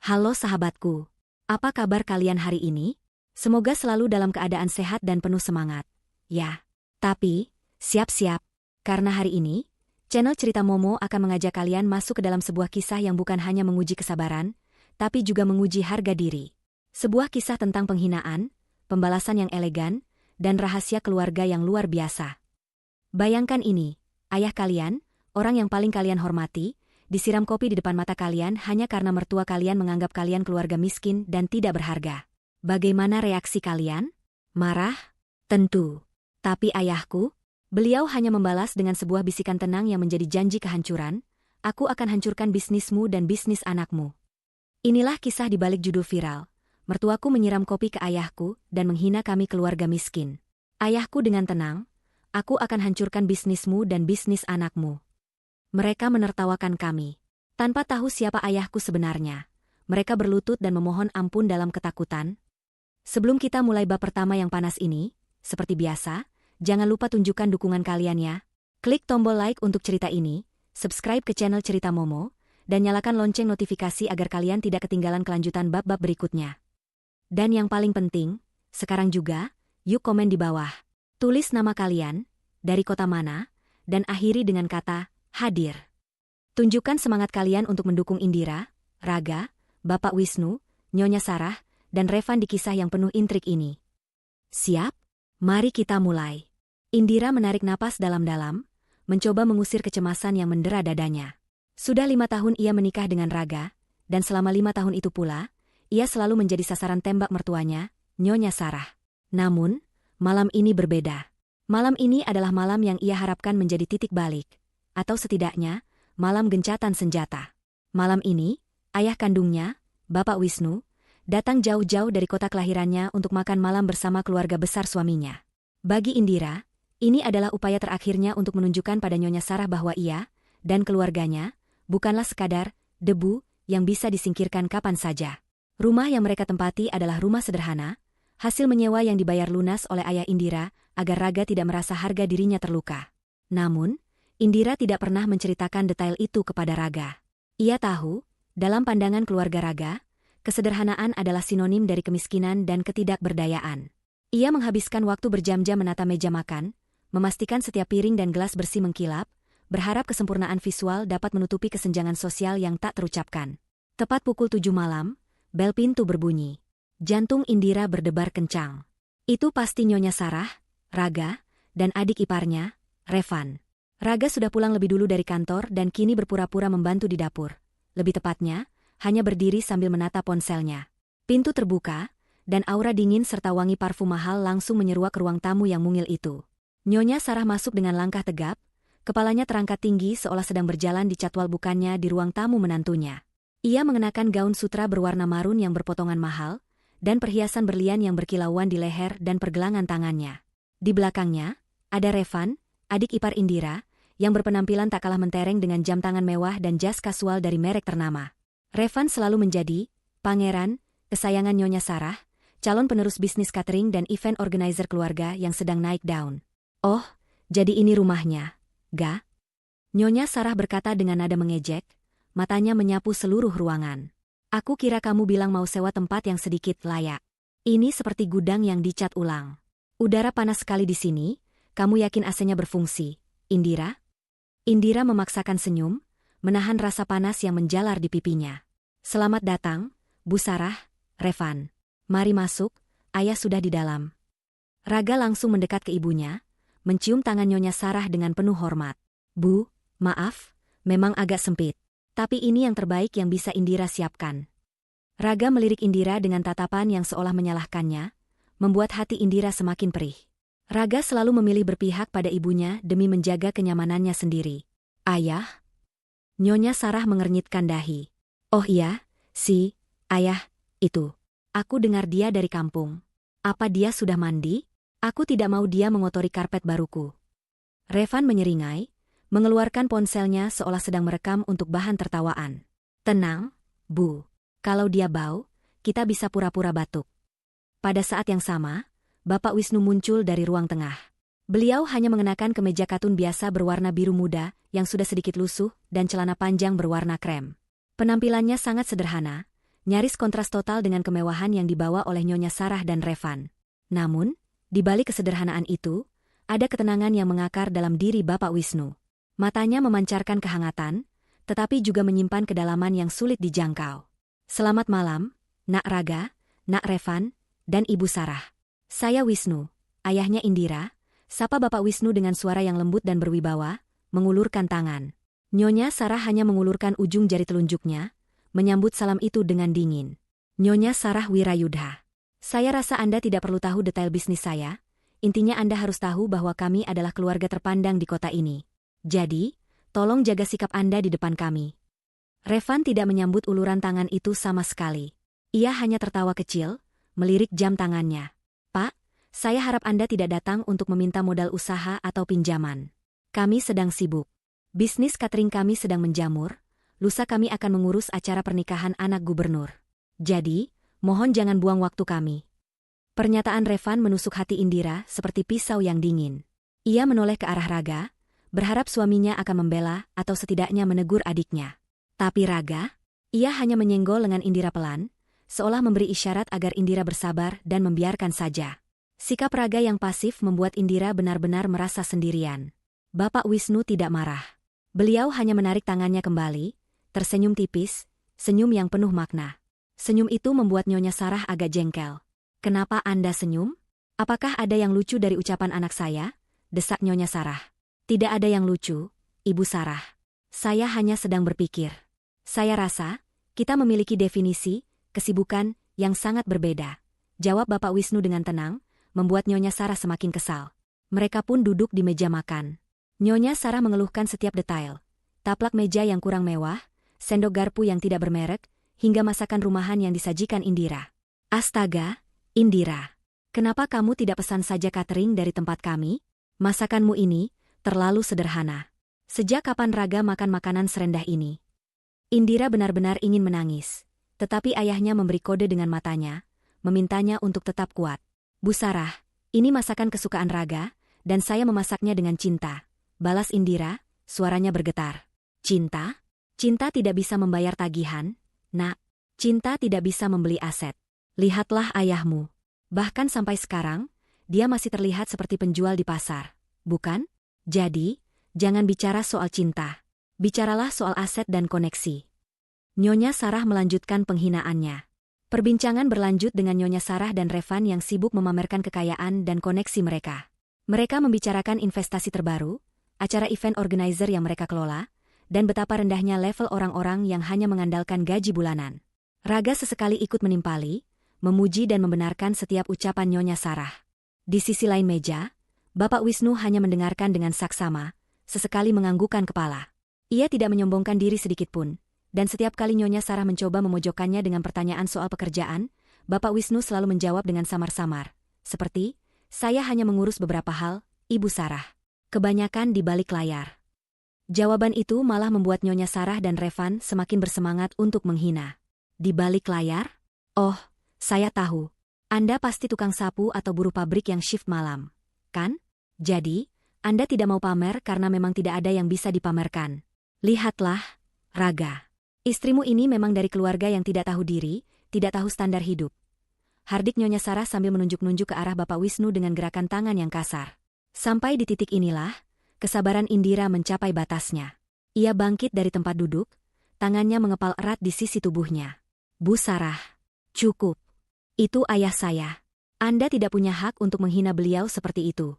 Halo sahabatku, apa kabar kalian hari ini? Semoga selalu dalam keadaan sehat dan penuh semangat. Ya, tapi, siap-siap, karena hari ini, channel Cerita Momo akan mengajak kalian masuk ke dalam sebuah kisah yang bukan hanya menguji kesabaran, tapi juga menguji harga diri. Sebuah kisah tentang penghinaan, pembalasan yang elegan, dan rahasia keluarga yang luar biasa. Bayangkan ini, ayah kalian, orang yang paling kalian hormati, disiram kopi di depan mata kalian hanya karena mertua kalian menganggap kalian keluarga miskin dan tidak berharga. Bagaimana reaksi kalian? Marah? Tentu. Tapi ayahku, beliau hanya membalas dengan sebuah bisikan tenang yang menjadi janji kehancuran, "Aku akan hancurkan bisnismu dan bisnis anakmu." Inilah kisah di balik judul viral. Mertuaku menyiram kopi ke ayahku dan menghina kami keluarga miskin. Ayahku dengan tenang, "Aku akan hancurkan bisnismu dan bisnis anakmu." Mereka menertawakan kami. Tanpa tahu siapa ayahku sebenarnya, mereka berlutut dan memohon ampun dalam ketakutan. Sebelum kita mulai bab pertama yang panas ini, seperti biasa, jangan lupa tunjukkan dukungan kalian ya. Klik tombol like untuk cerita ini, subscribe ke channel Cerita Momo, dan nyalakan lonceng notifikasi agar kalian tidak ketinggalan kelanjutan bab-bab berikutnya. Dan yang paling penting, sekarang juga, yuk komen di bawah. Tulis nama kalian, dari kota mana, dan akhiri dengan kata hadir. Tunjukkan semangat kalian untuk mendukung Indira, Raga, Bapak Wisnu, Nyonya Sarah, dan Revan di kisah yang penuh intrik ini. Siap? Mari kita mulai. Indira menarik napas dalam-dalam, mencoba mengusir kecemasan yang mendera dadanya. Sudah 5 tahun ia menikah dengan Raga, dan selama 5 tahun itu pula, ia selalu menjadi sasaran tembak mertuanya, Nyonya Sarah. Namun, malam ini berbeda. Malam ini adalah malam yang ia harapkan menjadi titik balik. Atau setidaknya, malam gencatan senjata. Malam ini, ayah kandungnya, Bapak Wisnu, datang jauh-jauh dari kota kelahirannya untuk makan malam bersama keluarga besar suaminya. Bagi Indira, ini adalah upaya terakhirnya untuk menunjukkan pada Nyonya Sarah bahwa ia, dan keluarganya, bukanlah sekadar debu yang bisa disingkirkan kapan saja. Rumah yang mereka tempati adalah rumah sederhana, hasil menyewa yang dibayar lunas oleh ayah Indira agar Raga tidak merasa harga dirinya terluka. Namun, Indira tidak pernah menceritakan detail itu kepada Raga. Ia tahu, dalam pandangan keluarga Raga, kesederhanaan adalah sinonim dari kemiskinan dan ketidakberdayaan. Ia menghabiskan waktu berjam-jam menata meja makan, memastikan setiap piring dan gelas bersih mengkilap, berharap kesempurnaan visual dapat menutupi kesenjangan sosial yang tak terucapkan. Tepat pukul 7 malam, bel pintu berbunyi. Jantung Indira berdebar kencang. Itu pasti Nyonya Sarah, Raga, dan adik iparnya, Revan. Raga sudah pulang lebih dulu dari kantor dan kini berpura-pura membantu di dapur. Lebih tepatnya, hanya berdiri sambil menata ponselnya. Pintu terbuka, dan aura dingin serta wangi parfum mahal langsung menyeruak ruang tamu yang mungil itu. Nyonya Sarah masuk dengan langkah tegap, kepalanya terangkat tinggi seolah sedang berjalan di catwal bukannya di ruang tamu menantunya. Ia mengenakan gaun sutra berwarna marun yang berpotongan mahal, dan perhiasan berlian yang berkilauan di leher dan pergelangan tangannya. Di belakangnya, ada Revan, adik ipar Indira, yang berpenampilan tak kalah mentereng dengan jam tangan mewah dan jas kasual dari merek ternama. Revan selalu menjadi pangeran, kesayangan Nyonya Sarah, calon penerus bisnis catering dan event organizer keluarga yang sedang naik daun. "Oh, jadi ini rumahnya, Ga?" Nyonya Sarah berkata dengan nada mengejek, matanya menyapu seluruh ruangan. "Aku kira kamu bilang mau sewa tempat yang sedikit layak. Ini seperti gudang yang dicat ulang. Udara panas sekali di sini, kamu yakin AC-nya berfungsi, Indira?" Indira memaksakan senyum, menahan rasa panas yang menjalar di pipinya. "Selamat datang, Bu Sarah, Revan. Mari masuk, ayah sudah di dalam." Raga langsung mendekat ke ibunya, mencium tangan Nyonya Sarah dengan penuh hormat. "Bu, maaf, memang agak sempit. Tapi ini yang terbaik yang bisa Indira siapkan." Raga melirik Indira dengan tatapan yang seolah menyalahkannya, membuat hati Indira semakin perih. Raga selalu memilih berpihak pada ibunya demi menjaga kenyamanannya sendiri. "Ayah?" Nyonya Sarah mengernyitkan dahi. "Oh iya, ayah, itu. Aku dengar dia dari kampung. Apa dia sudah mandi? Aku tidak mau dia mengotori karpet baruku." Revan menyeringai, mengeluarkan ponselnya seolah sedang merekam untuk bahan tertawaan. "Tenang, Bu. Kalau dia bau, kita bisa pura-pura batuk." Pada saat yang sama, Bapak Wisnu muncul dari ruang tengah. Beliau hanya mengenakan kemeja katun biasa berwarna biru muda yang sudah sedikit lusuh dan celana panjang berwarna krem. Penampilannya sangat sederhana, nyaris kontras total dengan kemewahan yang dibawa oleh Nyonya Sarah dan Revan. Namun, di balik kesederhanaan itu, ada ketenangan yang mengakar dalam diri Bapak Wisnu. Matanya memancarkan kehangatan, tetapi juga menyimpan kedalaman yang sulit dijangkau. Selamat malam, Nak Raga, Nak Revan, dan Ibu Sarah. Saya Wisnu, ayahnya Indira, sapa Bapak Wisnu dengan suara yang lembut dan berwibawa, mengulurkan tangan. Nyonya Sarah hanya mengulurkan ujung jari telunjuknya, menyambut salam itu dengan dingin. Nyonya Sarah Wirayudha. Saya rasa Anda tidak perlu tahu detail bisnis saya, intinya Anda harus tahu bahwa kami adalah keluarga terpandang di kota ini. Jadi, tolong jaga sikap Anda di depan kami. Revan tidak menyambut uluran tangan itu sama sekali. Ia hanya tertawa kecil, melirik jam tangannya. Pak, saya harap Anda tidak datang untuk meminta modal usaha atau pinjaman. Kami sedang sibuk. Bisnis catering kami sedang menjamur. Lusa kami akan mengurus acara pernikahan anak gubernur. Jadi, mohon jangan buang waktu kami. Pernyataan Revan menusuk hati Indira seperti pisau yang dingin. Ia menoleh ke arah Raga, berharap suaminya akan membela atau setidaknya menegur adiknya. Tapi Raga, ia hanya menyenggol lengan Indira pelan, seolah memberi isyarat agar Indira bersabar dan membiarkan saja. Sikap Raga yang pasif membuat Indira benar-benar merasa sendirian. Bapak Wisnu tidak marah. Beliau hanya menarik tangannya kembali, tersenyum tipis, senyum yang penuh makna. Senyum itu membuat Nyonya Sarah agak jengkel. Kenapa Anda senyum? Apakah ada yang lucu dari ucapan anak saya? Desak Nyonya Sarah. Tidak ada yang lucu, Ibu Sarah. Saya hanya sedang berpikir. Saya rasa, kita memiliki definisi, kesibukan, yang sangat berbeda. Jawab Bapak Wisnu dengan tenang, membuat Nyonya Sarah semakin kesal. Mereka pun duduk di meja makan. Nyonya Sarah mengeluhkan setiap detail. Taplak meja yang kurang mewah, sendok garpu yang tidak bermerek, hingga masakan rumahan yang disajikan Indira. Astaga, Indira. Kenapa kamu tidak pesan saja catering dari tempat kami? Masakanmu ini terlalu sederhana. Sejak kapan Raga makan makanan serendah ini? Indira benar-benar ingin menangis. Tetapi ayahnya memberi kode dengan matanya, memintanya untuk tetap kuat. Bu Sarah, ini masakan kesukaan Raga, dan saya memasaknya dengan cinta. Balas Indira, suaranya bergetar. Cinta? Cinta tidak bisa membayar tagihan, Nak. Cinta tidak bisa membeli aset. Lihatlah ayahmu. Bahkan sampai sekarang, dia masih terlihat seperti penjual di pasar. Bukan? Jadi, jangan bicara soal cinta. Bicaralah soal aset dan koneksi. Nyonya Sarah melanjutkan penghinaannya. Perbincangan berlanjut dengan Nyonya Sarah dan Revan yang sibuk memamerkan kekayaan dan koneksi mereka. Mereka membicarakan investasi terbaru, acara event organizer yang mereka kelola, dan betapa rendahnya level orang-orang yang hanya mengandalkan gaji bulanan. Raga sesekali ikut menimpali, memuji dan membenarkan setiap ucapan Nyonya Sarah. Di sisi lain meja, Bapak Wisnu hanya mendengarkan dengan saksama, sesekali menganggukkan kepala. Ia tidak menyombongkan diri sedikitpun, dan setiap kali Nyonya Sarah mencoba memojokkannya dengan pertanyaan soal pekerjaan, Bapak Wisnu selalu menjawab dengan samar-samar. Seperti, saya hanya mengurus beberapa hal, Ibu Sarah. Kebanyakan di balik layar. Jawaban itu malah membuat Nyonya Sarah dan Revan semakin bersemangat untuk menghina. Di balik layar? Oh, saya tahu. Anda pasti tukang sapu atau buruh pabrik yang shift malam, kan? Jadi, Anda tidak mau pamer karena memang tidak ada yang bisa dipamerkan. Lihatlah, Raga. Istrimu ini memang dari keluarga yang tidak tahu diri, tidak tahu standar hidup. Hardik Nyonya Sarah sambil menunjuk-nunjuk ke arah Bapak Wisnu dengan gerakan tangan yang kasar. Sampai di titik inilah, kesabaran Indira mencapai batasnya. Ia bangkit dari tempat duduk, tangannya mengepal erat di sisi tubuhnya. Bu Sarah, cukup. Itu ayah saya. Anda tidak punya hak untuk menghina beliau seperti itu.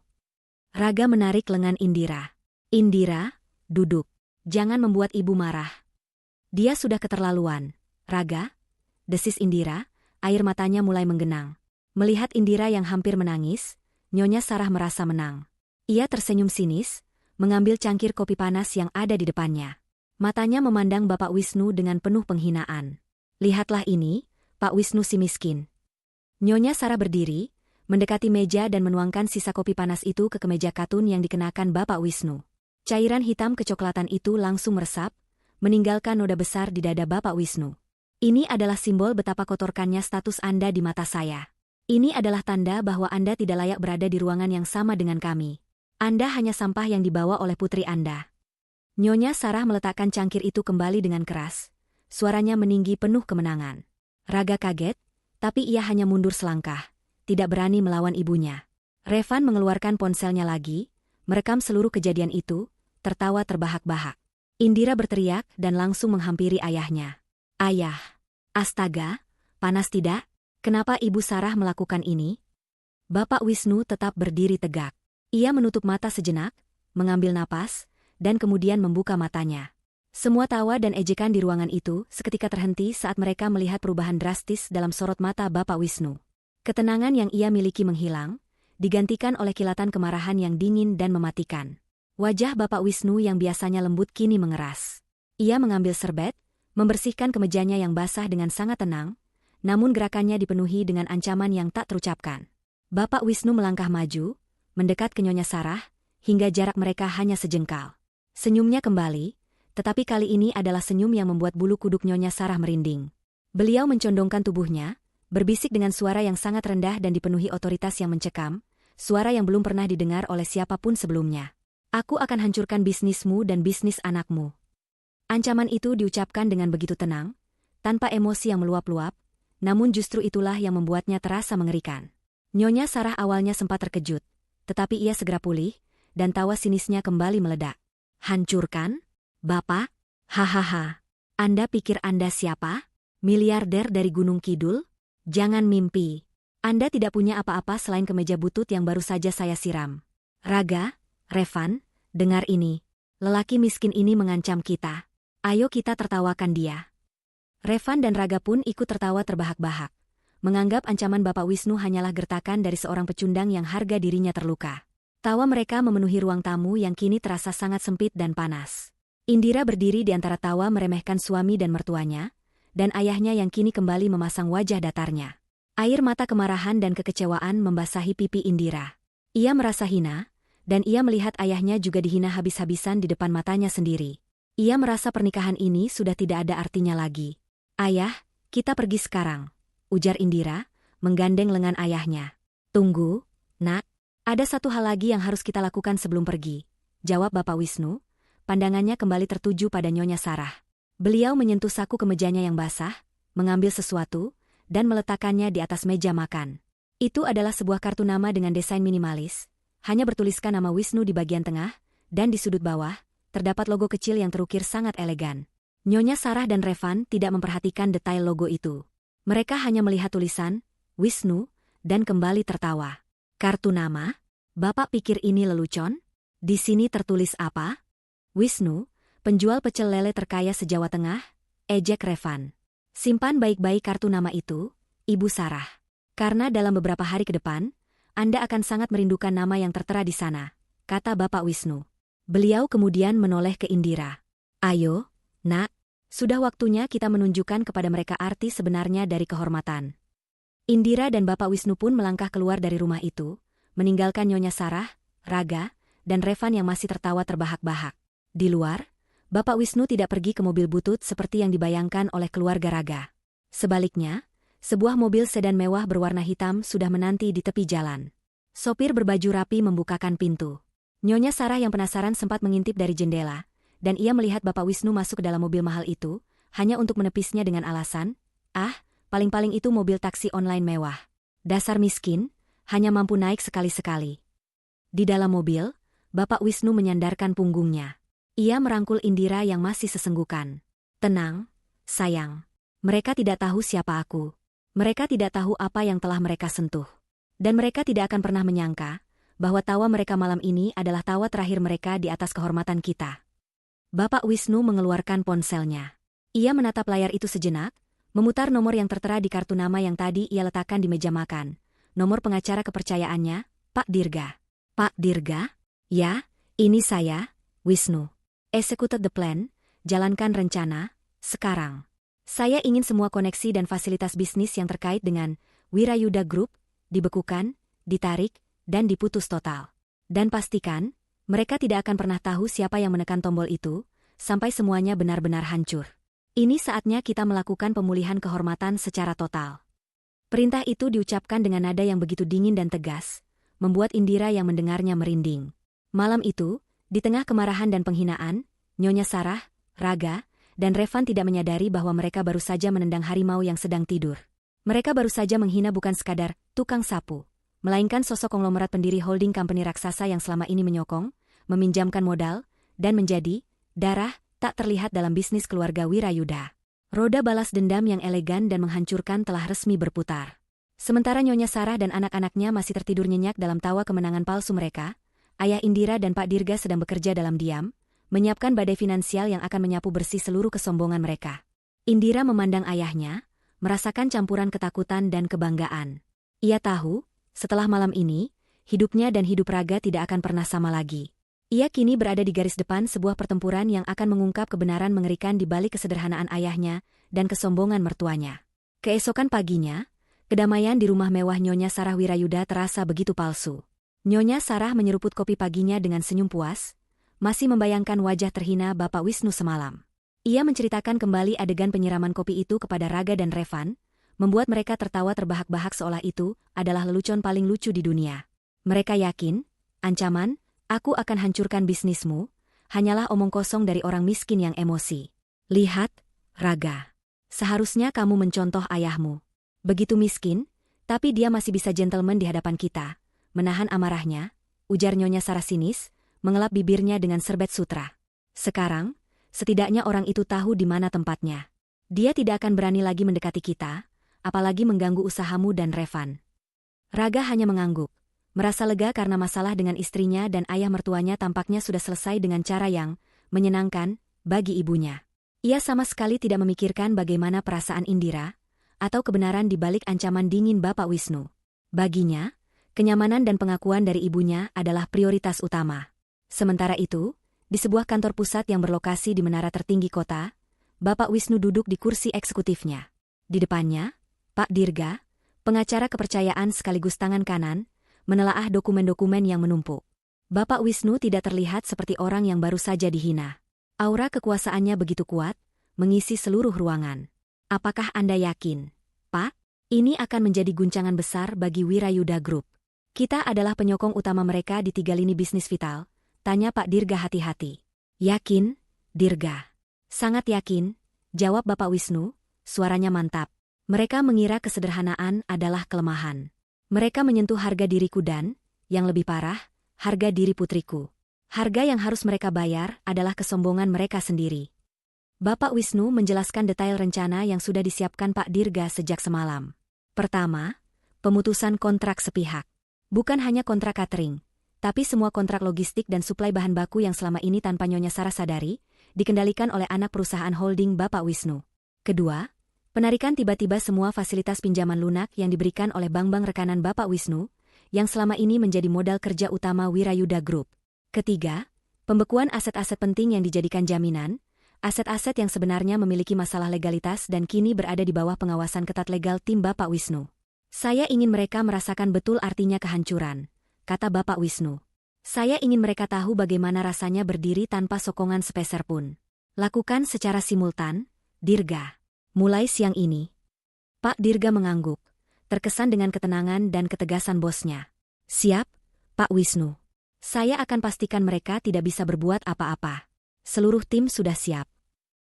Raga menarik lengan Indira. Indira, duduk. Jangan membuat ibu marah. Dia sudah keterlaluan. Raga, desis Indira, air matanya mulai menggenang. Melihat Indira yang hampir menangis, Nyonya Sarah merasa menang. Ia tersenyum sinis, mengambil cangkir kopi panas yang ada di depannya. Matanya memandang Bapak Wisnu dengan penuh penghinaan. Lihatlah ini, Pak Wisnu si miskin. Nyonya Sarah berdiri, mendekati meja dan menuangkan sisa kopi panas itu ke kemeja katun yang dikenakan Bapak Wisnu. Cairan hitam kecoklatan itu langsung meresap, meninggalkan noda besar di dada Bapak Wisnu. Ini adalah simbol betapa kotorkannya status Anda di mata saya. Ini adalah tanda bahwa Anda tidak layak berada di ruangan yang sama dengan kami. Anda hanya sampah yang dibawa oleh putri Anda. Nyonya Sarah meletakkan cangkir itu kembali dengan keras. Suaranya meninggi penuh kemenangan. Raga kaget, tapi ia hanya mundur selangkah, tidak berani melawan ibunya. Revan mengeluarkan ponselnya lagi, merekam seluruh kejadian itu, tertawa terbahak-bahak. Indira berteriak dan langsung menghampiri ayahnya. Ayah, astaga, panas tidak? Kenapa Ibu Sarah melakukan ini? Bapak Wisnu tetap berdiri tegak. Ia menutup mata sejenak, mengambil napas, dan kemudian membuka matanya. Semua tawa dan ejekan di ruangan itu seketika terhenti saat mereka melihat perubahan drastis dalam sorot mata Bapak Wisnu. Ketenangan yang ia miliki menghilang, digantikan oleh kilatan kemarahan yang dingin dan mematikan. Wajah Bapak Wisnu yang biasanya lembut kini mengeras. Ia mengambil serbet, membersihkan kemejanya yang basah dengan sangat tenang, namun gerakannya dipenuhi dengan ancaman yang tak terucapkan. Bapak Wisnu melangkah maju, mendekat ke Nyonya Sarah, hingga jarak mereka hanya sejengkal. Senyumnya kembali, tetapi kali ini adalah senyum yang membuat bulu kuduk Nyonya Sarah merinding. Beliau mencondongkan tubuhnya, berbisik dengan suara yang sangat rendah dan dipenuhi otoritas yang mencekam, suara yang belum pernah didengar oleh siapapun sebelumnya. Aku akan hancurkan bisnismu dan bisnis anakmu. Ancaman itu diucapkan dengan begitu tenang, tanpa emosi yang meluap-luap, namun justru itulah yang membuatnya terasa mengerikan. Nyonya Sarah awalnya sempat terkejut, tetapi ia segera pulih, dan tawa sinisnya kembali meledak. Hancurkan? Bapak? Hahaha. Anda pikir Anda siapa? Miliarder dari Gunung Kidul? Jangan mimpi. Anda tidak punya apa-apa selain kemeja butut yang baru saja saya siram. Raga, Revan, dengar ini. Lelaki miskin ini mengancam kita. Ayo kita tertawakan dia. Revan dan Raga pun ikut tertawa terbahak-bahak, menganggap ancaman Bapak Wisnu hanyalah gertakan dari seorang pecundang yang harga dirinya terluka. Tawa mereka memenuhi ruang tamu yang kini terasa sangat sempit dan panas. Indira berdiri di antara tawa meremehkan suami dan mertuanya, dan ayahnya yang kini kembali memasang wajah datarnya. Air mata kemarahan dan kekecewaan membasahi pipi Indira. Ia merasa hina, dan ia melihat ayahnya juga dihina habis-habisan di depan matanya sendiri. Ia merasa pernikahan ini sudah tidak ada artinya lagi. Ayah, kita pergi sekarang, ujar Indira, menggandeng lengan ayahnya. Tunggu, nak, ada satu hal lagi yang harus kita lakukan sebelum pergi, jawab Bapak Wisnu. Pandangannya kembali tertuju pada Nyonya Sarah. Beliau menyentuh saku kemejanya yang basah, mengambil sesuatu, dan meletakkannya di atas meja makan. Itu adalah sebuah kartu nama dengan desain minimalis, hanya bertuliskan nama Wisnu di bagian tengah, dan di sudut bawah, terdapat logo kecil yang terukir sangat elegan. Nyonya Sarah dan Revan tidak memperhatikan detail logo itu. Mereka hanya melihat tulisan, Wisnu, dan kembali tertawa. Kartu nama? Bapak pikir ini lelucon? Di sini tertulis apa? Wisnu, penjual pecel lele terkaya se-Jawa Tengah, ejek Revan. Simpan baik-baik kartu nama itu, Ibu Sarah. Karena dalam beberapa hari ke depan, Anda akan sangat merindukan nama yang tertera di sana, kata Bapak Wisnu. Beliau kemudian menoleh ke Indira. Ayo, nak, sudah waktunya kita menunjukkan kepada mereka arti sebenarnya dari kehormatan. Indira dan Bapak Wisnu pun melangkah keluar dari rumah itu, meninggalkan Nyonya Sarah, Raga, dan Revan yang masih tertawa terbahak-bahak. Di luar, Bapak Wisnu tidak pergi ke mobil butut seperti yang dibayangkan oleh keluarga Raga. Sebaliknya, sebuah mobil sedan mewah berwarna hitam sudah menanti di tepi jalan. Sopir berbaju rapi membukakan pintu. Nyonya Sarah yang penasaran sempat mengintip dari jendela, dan ia melihat Bapak Wisnu masuk ke dalam mobil mahal itu, hanya untuk menepisnya dengan alasan, paling-paling itu mobil taksi online mewah. Dasar miskin, hanya mampu naik sekali-sekali. Di dalam mobil, Bapak Wisnu menyandarkan punggungnya. Ia merangkul Indira yang masih sesenggukan. Tenang, sayang. Mereka tidak tahu siapa aku. Mereka tidak tahu apa yang telah mereka sentuh. Dan mereka tidak akan pernah menyangka bahwa tawa mereka malam ini adalah tawa terakhir mereka di atas kehormatan kita. Bapak Wisnu mengeluarkan ponselnya. Ia menatap layar itu sejenak, memutar nomor yang tertera di kartu nama yang tadi ia letakkan di meja makan. Nomor pengacara kepercayaannya, Pak Dirga. Pak Dirga? Ya, ini saya, Wisnu. Execute the plan, jalankan rencana, sekarang. Saya ingin semua koneksi dan fasilitas bisnis yang terkait dengan Wirayuda Group, dibekukan, ditarik, dan diputus total. Dan pastikan, mereka tidak akan pernah tahu siapa yang menekan tombol itu, sampai semuanya benar-benar hancur. Ini saatnya kita melakukan pemulihan kehormatan secara total. Perintah itu diucapkan dengan nada yang begitu dingin dan tegas, membuat Indira yang mendengarnya merinding. Malam itu, di tengah kemarahan dan penghinaan, Nyonya Sarah, Raga, dan Revan tidak menyadari bahwa mereka baru saja menendang harimau yang sedang tidur. Mereka baru saja menghina bukan sekadar tukang sapu, melainkan sosok konglomerat pendiri holding company raksasa yang selama ini menyokong, meminjamkan modal, dan menjadi darah tak terlihat dalam bisnis keluarga Wirayuda. Roda balas dendam yang elegan dan menghancurkan telah resmi berputar. Sementara Nyonya Sarah dan anak-anaknya masih tertidur nyenyak dalam tawa kemenangan palsu mereka, Ayah Indira dan Pak Dirga sedang bekerja dalam diam, menyiapkan badai finansial yang akan menyapu bersih seluruh kesombongan mereka. Indira memandang ayahnya, merasakan campuran ketakutan dan kebanggaan. Ia tahu, setelah malam ini, hidupnya dan hidup Raga tidak akan pernah sama lagi. Ia kini berada di garis depan sebuah pertempuran yang akan mengungkap kebenaran mengerikan di balik kesederhanaan ayahnya dan kesombongan mertuanya. Keesokan paginya, kedamaian di rumah mewah Nyonya Sarah Wirayuda terasa begitu palsu. Nyonya Sarah menyeruput kopi paginya dengan senyum puas, masih membayangkan wajah terhina Bapak Wisnu semalam. Ia menceritakan kembali adegan penyiraman kopi itu kepada Raga dan Revan, membuat mereka tertawa terbahak-bahak seolah itu adalah lelucon paling lucu di dunia. Mereka yakin, ancaman, "Aku akan hancurkan bisnismu," hanyalah omong kosong dari orang miskin yang emosi. "Lihat, Raga. Seharusnya kamu mencontoh ayahmu. Begitu miskin, tapi dia masih bisa gentleman di hadapan kita." Menahan amarahnya, ujar Nyonya Sarah sinis, mengelap bibirnya dengan serbet sutra. "Sekarang, setidaknya orang itu tahu di mana tempatnya. Dia tidak akan berani lagi mendekati kita, apalagi mengganggu usahamu dan Revan." Raga hanya mengangguk, merasa lega karena masalah dengan istrinya dan ayah mertuanya tampaknya sudah selesai dengan cara yang menyenangkan bagi ibunya. Ia sama sekali tidak memikirkan bagaimana perasaan Indira, atau kebenaran di balik ancaman dingin Bapak Wisnu. Baginya, kenyamanan dan pengakuan dari ibunya adalah prioritas utama. Sementara itu, di sebuah kantor pusat yang berlokasi di menara tertinggi kota, Bapak Wisnu duduk di kursi eksekutifnya. Di depannya, Pak Dirga, pengacara kepercayaan sekaligus tangan kanan, menelaah dokumen-dokumen yang menumpuk. Bapak Wisnu tidak terlihat seperti orang yang baru saja dihina. Aura kekuasaannya begitu kuat, mengisi seluruh ruangan. "Apakah Anda yakin, Pak? Ini akan menjadi guncangan besar bagi Wirayuda Group. Kita adalah penyokong utama mereka di 3 lini bisnis vital," tanya Pak Dirga hati-hati. "Yakin, Dirga?" "Sangat yakin," jawab Bapak Wisnu, suaranya mantap. "Mereka mengira kesederhanaan adalah kelemahan. Mereka menyentuh harga diriku dan, yang lebih parah, harga diri putriku. Harga yang harus mereka bayar adalah kesombongan mereka sendiri." Bapak Wisnu menjelaskan detail rencana yang sudah disiapkan Pak Dirga sejak semalam. Pertama, pemutusan kontrak sepihak. Bukan hanya kontrak catering, tapi semua kontrak logistik dan suplai bahan baku yang selama ini tanpa Nyonya Sarah sadari, dikendalikan oleh anak perusahaan holding Bapak Wisnu. Kedua, penarikan tiba-tiba semua fasilitas pinjaman lunak yang diberikan oleh bank-bank rekanan Bapak Wisnu, yang selama ini menjadi modal kerja utama Wirayuda Group. Ketiga, pembekuan aset-aset penting yang dijadikan jaminan, aset-aset yang sebenarnya memiliki masalah legalitas dan kini berada di bawah pengawasan ketat legal tim Bapak Wisnu. "Saya ingin mereka merasakan betul artinya kehancuran," kata Bapak Wisnu. "Saya ingin mereka tahu bagaimana rasanya berdiri tanpa sokongan sepeser pun. Lakukan secara simultan, Dirga. Mulai siang ini." Pak Dirga mengangguk, terkesan dengan ketenangan dan ketegasan bosnya. "Siap, Pak Wisnu. Saya akan pastikan mereka tidak bisa berbuat apa-apa. Seluruh tim sudah siap."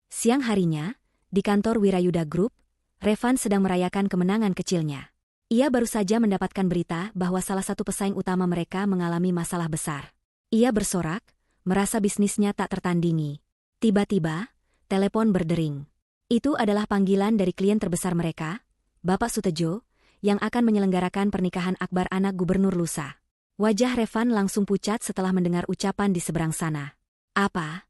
Siang harinya, di kantor Wirayuda Group, Revan sedang merayakan kemenangan kecilnya. Ia baru saja mendapatkan berita bahwa salah satu pesaing utama mereka mengalami masalah besar. Ia bersorak, merasa bisnisnya tak tertandingi. Tiba-tiba, telepon berdering. Itu adalah panggilan dari klien terbesar mereka, Bapak Sutejo, yang akan menyelenggarakan pernikahan akbar anak gubernur lusa. Wajah Revan langsung pucat setelah mendengar ucapan di seberang sana. "Apa?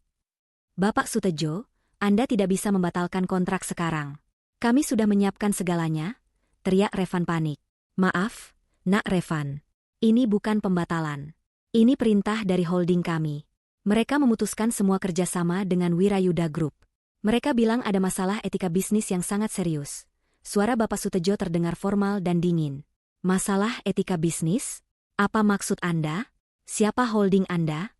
Bapak Sutejo, Anda tidak bisa membatalkan kontrak sekarang. Kami sudah menyiapkan segalanya," teriak Revan panik. "Maaf, Nak Revan. Ini bukan pembatalan. Ini perintah dari holding kami. Mereka memutuskan semua kerjasama dengan Wirayuda Group. Mereka bilang ada masalah etika bisnis yang sangat serius." Suara Bapak Sutejo terdengar formal dan dingin. "Masalah etika bisnis? Apa maksud Anda? Siapa holding Anda?"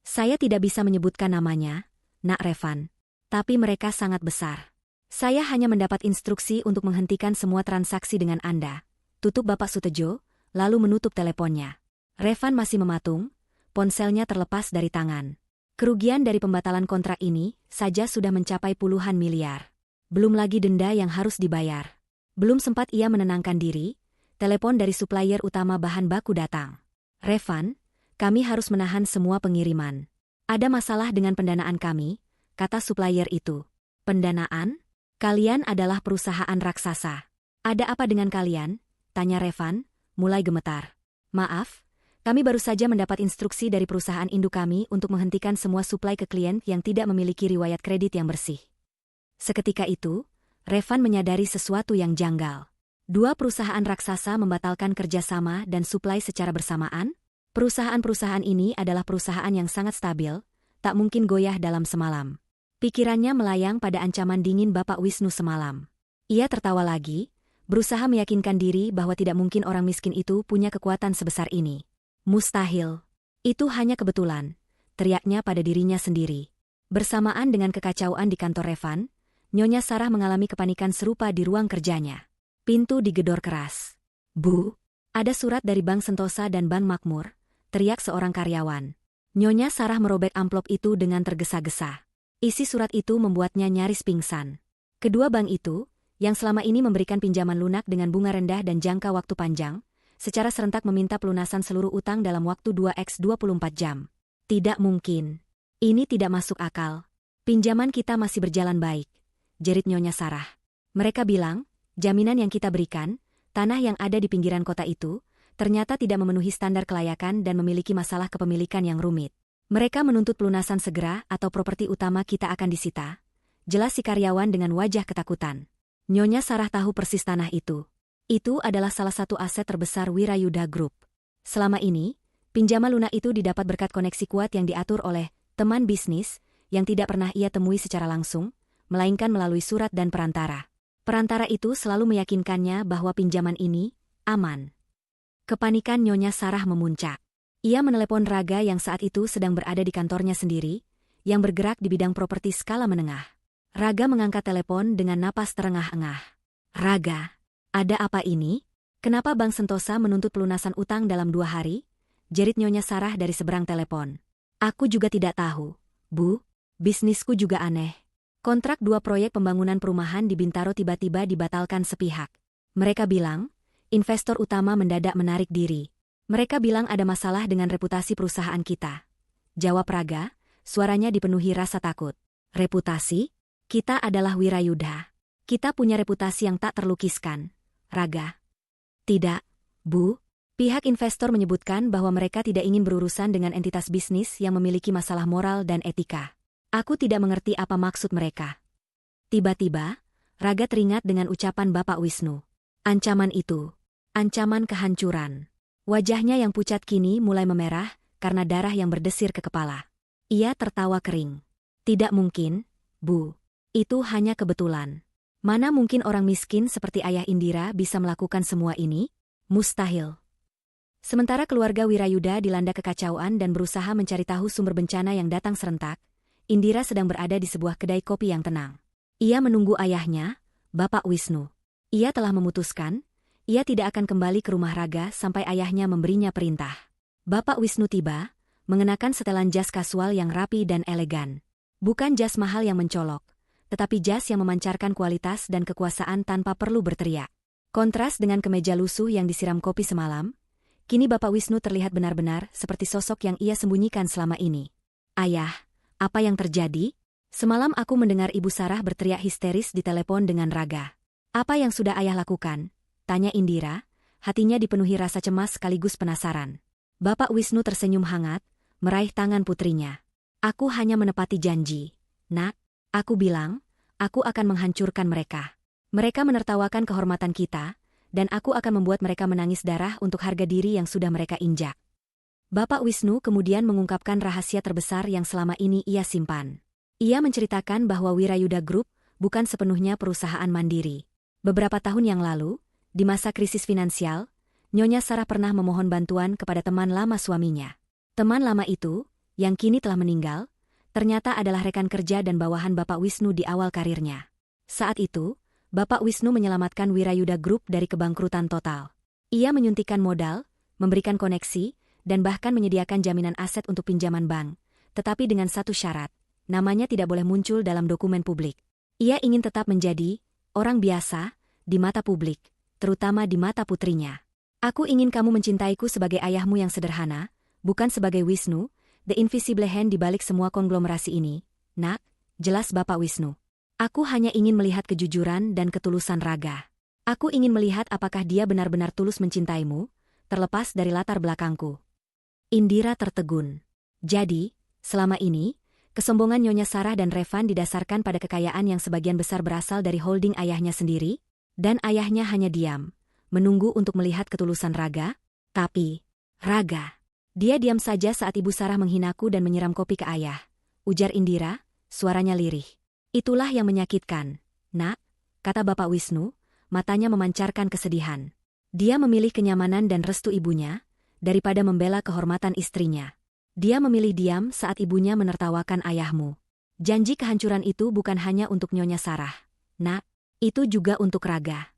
"Saya tidak bisa menyebutkan namanya, Nak Revan. Tapi mereka sangat besar. Saya hanya mendapat instruksi untuk menghentikan semua transaksi dengan Anda," tutup Bapak Sutejo, lalu menutup teleponnya. Revan masih mematung, ponselnya terlepas dari tangan. Kerugian dari pembatalan kontrak ini saja sudah mencapai puluhan miliar. Belum lagi denda yang harus dibayar. Belum sempat ia menenangkan diri, telepon dari supplier utama bahan baku datang. "Revan, kami harus menahan semua pengiriman. Ada masalah dengan pendanaan kami," kata supplier itu. "Pendanaan? Kalian adalah perusahaan raksasa. Ada apa dengan kalian?" tanya Revan, mulai gemetar. "Maaf, kami baru saja mendapat instruksi dari perusahaan induk kami untuk menghentikan semua suplai ke klien yang tidak memiliki riwayat kredit yang bersih." Seketika itu, Revan menyadari sesuatu yang janggal. Dua perusahaan raksasa membatalkan kerjasama dan suplai secara bersamaan? Perusahaan-perusahaan ini adalah perusahaan yang sangat stabil, tak mungkin goyah dalam semalam. Pikirannya melayang pada ancaman dingin Bapak Wisnu semalam. Ia tertawa lagi, berusaha meyakinkan diri bahwa tidak mungkin orang miskin itu punya kekuatan sebesar ini. "Mustahil. Itu hanya kebetulan," teriaknya pada dirinya sendiri. Bersamaan dengan kekacauan di kantor Revan, Nyonya Sarah mengalami kepanikan serupa di ruang kerjanya. Pintu digedor keras. "Bu, ada surat dari Bank Sentosa dan Bank Makmur," teriak seorang karyawan. Nyonya Sarah merobek amplop itu dengan tergesa-gesa. Isi surat itu membuatnya nyaris pingsan. Kedua bank itu, yang selama ini memberikan pinjaman lunak dengan bunga rendah dan jangka waktu panjang, secara serentak meminta pelunasan seluruh utang dalam waktu 2x24 jam. "Tidak mungkin. Ini tidak masuk akal. Pinjaman kita masih berjalan baik," jerit Nyonya Sarah. "Mereka bilang, jaminan yang kita berikan, tanah yang ada di pinggiran kota itu, ternyata tidak memenuhi standar kelayakan dan memiliki masalah kepemilikan yang rumit. Mereka menuntut pelunasan segera atau properti utama kita akan disita," jelas si karyawan dengan wajah ketakutan. Nyonya Sarah tahu persis tanah itu. Itu adalah salah satu aset terbesar Wirayuda Group. Selama ini, pinjaman lunak itu didapat berkat koneksi kuat yang diatur oleh teman bisnis yang tidak pernah ia temui secara langsung, melainkan melalui surat dan perantara. Perantara itu selalu meyakinkannya bahwa pinjaman ini aman. Kepanikan Nyonya Sarah memuncak. Ia menelepon Raga yang saat itu sedang berada di kantornya sendiri, yang bergerak di bidang properti skala menengah. Raga mengangkat telepon dengan napas terengah-engah. "Raga, ada apa ini? Kenapa Bank Sentosa menuntut pelunasan utang dalam 2 hari?" jerit Nyonya Sarah dari seberang telepon. "Aku juga tidak tahu, Bu. Bisnisku juga aneh. Kontrak 2 proyek pembangunan perumahan di Bintaro tiba-tiba dibatalkan sepihak. Mereka bilang, investor utama mendadak menarik diri. Mereka bilang ada masalah dengan reputasi perusahaan kita," jawab Raga, suaranya dipenuhi rasa takut. "Reputasi? Kita adalah Wirayuda. Kita punya reputasi yang tak terlukiskan, Raga." "Tidak, Bu. Pihak investor menyebutkan bahwa mereka tidak ingin berurusan dengan entitas bisnis yang memiliki masalah moral dan etika. Aku tidak mengerti apa maksud mereka." Tiba-tiba, Raga teringat dengan ucapan Bapak Wisnu. Ancaman itu. Ancaman kehancuran. Wajahnya yang pucat kini mulai memerah karena darah yang berdesir ke kepala. Ia tertawa kering. "Tidak mungkin, Bu. Itu hanya kebetulan. Mana mungkin orang miskin seperti Ayah Indira bisa melakukan semua ini? Mustahil." Sementara keluarga Wirayuda dilanda kekacauan dan berusaha mencari tahu sumber bencana yang datang serentak, Indira sedang berada di sebuah kedai kopi yang tenang. Ia menunggu ayahnya, Bapak Wisnu. Ia telah memutuskan, ia tidak akan kembali ke rumah Raga sampai ayahnya memberinya perintah. Bapak Wisnu tiba, mengenakan setelan jas kasual yang rapi dan elegan. Bukan jas mahal yang mencolok, tetapi jas yang memancarkan kualitas dan kekuasaan tanpa perlu berteriak. Kontras dengan kemeja lusuh yang disiram kopi semalam, kini Bapak Wisnu terlihat benar-benar seperti sosok yang ia sembunyikan selama ini. "Ayah, apa yang terjadi? Semalam aku mendengar Ibu Sarah berteriak histeris di telepon dengan Raga. Apa yang sudah Ayah lakukan?" tanya Indira, hatinya dipenuhi rasa cemas sekaligus penasaran. Bapak Wisnu tersenyum hangat, meraih tangan putrinya. "Aku hanya menepati janji, Nak. Aku bilang, aku akan menghancurkan mereka. Mereka menertawakan kehormatan kita, dan aku akan membuat mereka menangis darah untuk harga diri yang sudah mereka injak." Bapak Wisnu kemudian mengungkapkan rahasia terbesar yang selama ini ia simpan. Ia menceritakan bahwa Wirayuda Group bukan sepenuhnya perusahaan mandiri. Beberapa tahun yang lalu, di masa krisis finansial, Nyonya Sarah pernah memohon bantuan kepada teman lama suaminya. Teman lama itu, yang kini telah meninggal, ternyata adalah rekan kerja dan bawahan Bapak Wisnu di awal karirnya. Saat itu, Bapak Wisnu menyelamatkan Wirayuda Group dari kebangkrutan total. Ia menyuntikkan modal, memberikan koneksi, dan bahkan menyediakan jaminan aset untuk pinjaman bank, tetapi dengan satu syarat, namanya tidak boleh muncul dalam dokumen publik. Ia ingin tetap menjadi orang biasa di mata publik, terutama di mata putrinya. Aku ingin kamu mencintaiku sebagai ayahmu yang sederhana, bukan sebagai Wisnu, the invisible hand di balik semua konglomerasi ini. Nak, jelas Bapak Wisnu. Aku hanya ingin melihat kejujuran dan ketulusan Raga. Aku ingin melihat apakah dia benar-benar tulus mencintaimu, terlepas dari latar belakangku. Indira tertegun. Jadi, selama ini, kesombongan Nyonya Sarah dan Revan didasarkan pada kekayaan yang sebagian besar berasal dari holding ayahnya sendiri, dan ayahnya hanya diam, menunggu untuk melihat ketulusan Raga. Tapi, Raga. Dia diam saja saat Ibu Sarah menghinaku dan menyiram kopi ke ayah. Ujar Indira, suaranya lirih. Itulah yang menyakitkan, Nak, kata Bapak Wisnu, matanya memancarkan kesedihan. Dia memilih kenyamanan dan restu ibunya, daripada membela kehormatan istrinya. Dia memilih diam saat ibunya menertawakan ayahmu. Janji kehancuran itu bukan hanya untuk Nyonya Sarah. Nak, itu juga untuk Raga.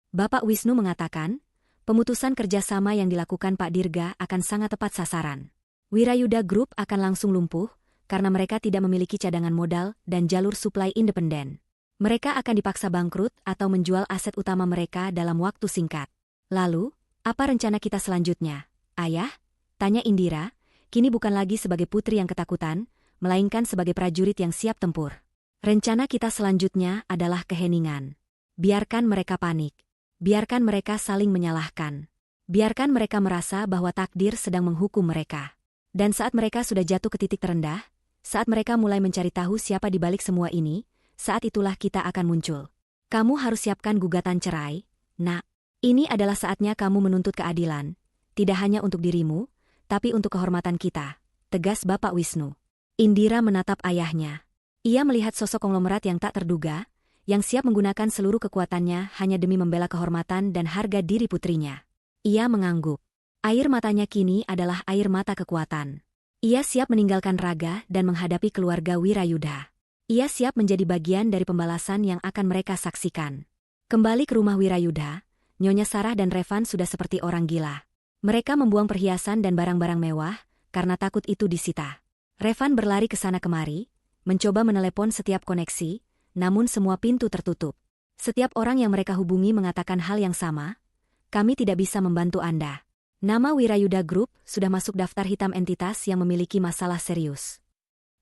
Bapak Wisnu mengatakan, pemutusan kerjasama yang dilakukan Pak Dirga akan sangat tepat sasaran. Wirayuda Group akan langsung lumpuh, karena mereka tidak memiliki cadangan modal dan jalur suplai independen. Mereka akan dipaksa bangkrut atau menjual aset utama mereka dalam waktu singkat. Lalu, apa rencana kita selanjutnya? Ayah? Tanya Indira, kini bukan lagi sebagai putri yang ketakutan, melainkan sebagai prajurit yang siap tempur. Rencana kita selanjutnya adalah keheningan. Biarkan mereka panik. Biarkan mereka saling menyalahkan. Biarkan mereka merasa bahwa takdir sedang menghukum mereka. Dan saat mereka sudah jatuh ke titik terendah, saat mereka mulai mencari tahu siapa di balik semua ini, saat itulah kita akan muncul. Kamu harus siapkan gugatan cerai, Nak. Ini adalah saatnya kamu menuntut keadilan, tidak hanya untuk dirimu, tapi untuk kehormatan kita, tegas Bapak Wisnu. Indira menatap ayahnya. Ia melihat sosok konglomerat yang tak terduga, yang siap menggunakan seluruh kekuatannya hanya demi membela kehormatan dan harga diri putrinya. Ia mengangguk. Air matanya kini adalah air mata kekuatan. Ia siap meninggalkan Raga dan menghadapi keluarga Wirayuda. Ia siap menjadi bagian dari pembalasan yang akan mereka saksikan. Kembali ke rumah Wirayuda, Nyonya Sarah dan Revan sudah seperti orang gila. Mereka membuang perhiasan dan barang-barang mewah, karena takut itu disita. Revan berlari ke sana kemari, mencoba menelepon setiap koneksi, namun semua pintu tertutup. Setiap orang yang mereka hubungi mengatakan hal yang sama, kami tidak bisa membantu Anda. Nama Wirayuda Group sudah masuk daftar hitam entitas yang memiliki masalah serius.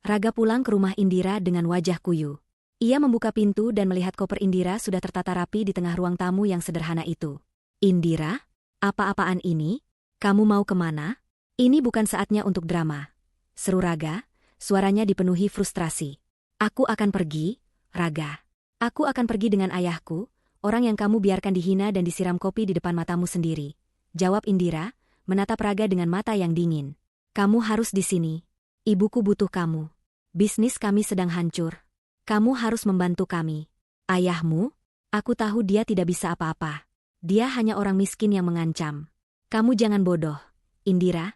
Raga pulang ke rumah Indira dengan wajah kuyu. Ia membuka pintu dan melihat koper Indira sudah tertata rapi di tengah ruang tamu yang sederhana itu. Indira, apa-apaan ini? Kamu mau kemana? Ini bukan saatnya untuk drama. Seru Raga, suaranya dipenuhi frustrasi. Aku akan pergi, Raga. Aku akan pergi dengan ayahku, orang yang kamu biarkan dihina dan disiram kopi di depan matamu sendiri. Jawab Indira, menatap Raga dengan mata yang dingin. Kamu harus di sini. Ibuku butuh kamu. Bisnis kami sedang hancur. Kamu harus membantu kami. Ayahmu? Aku tahu dia tidak bisa apa-apa. Dia hanya orang miskin yang mengancam. Kamu jangan bodoh, Indira.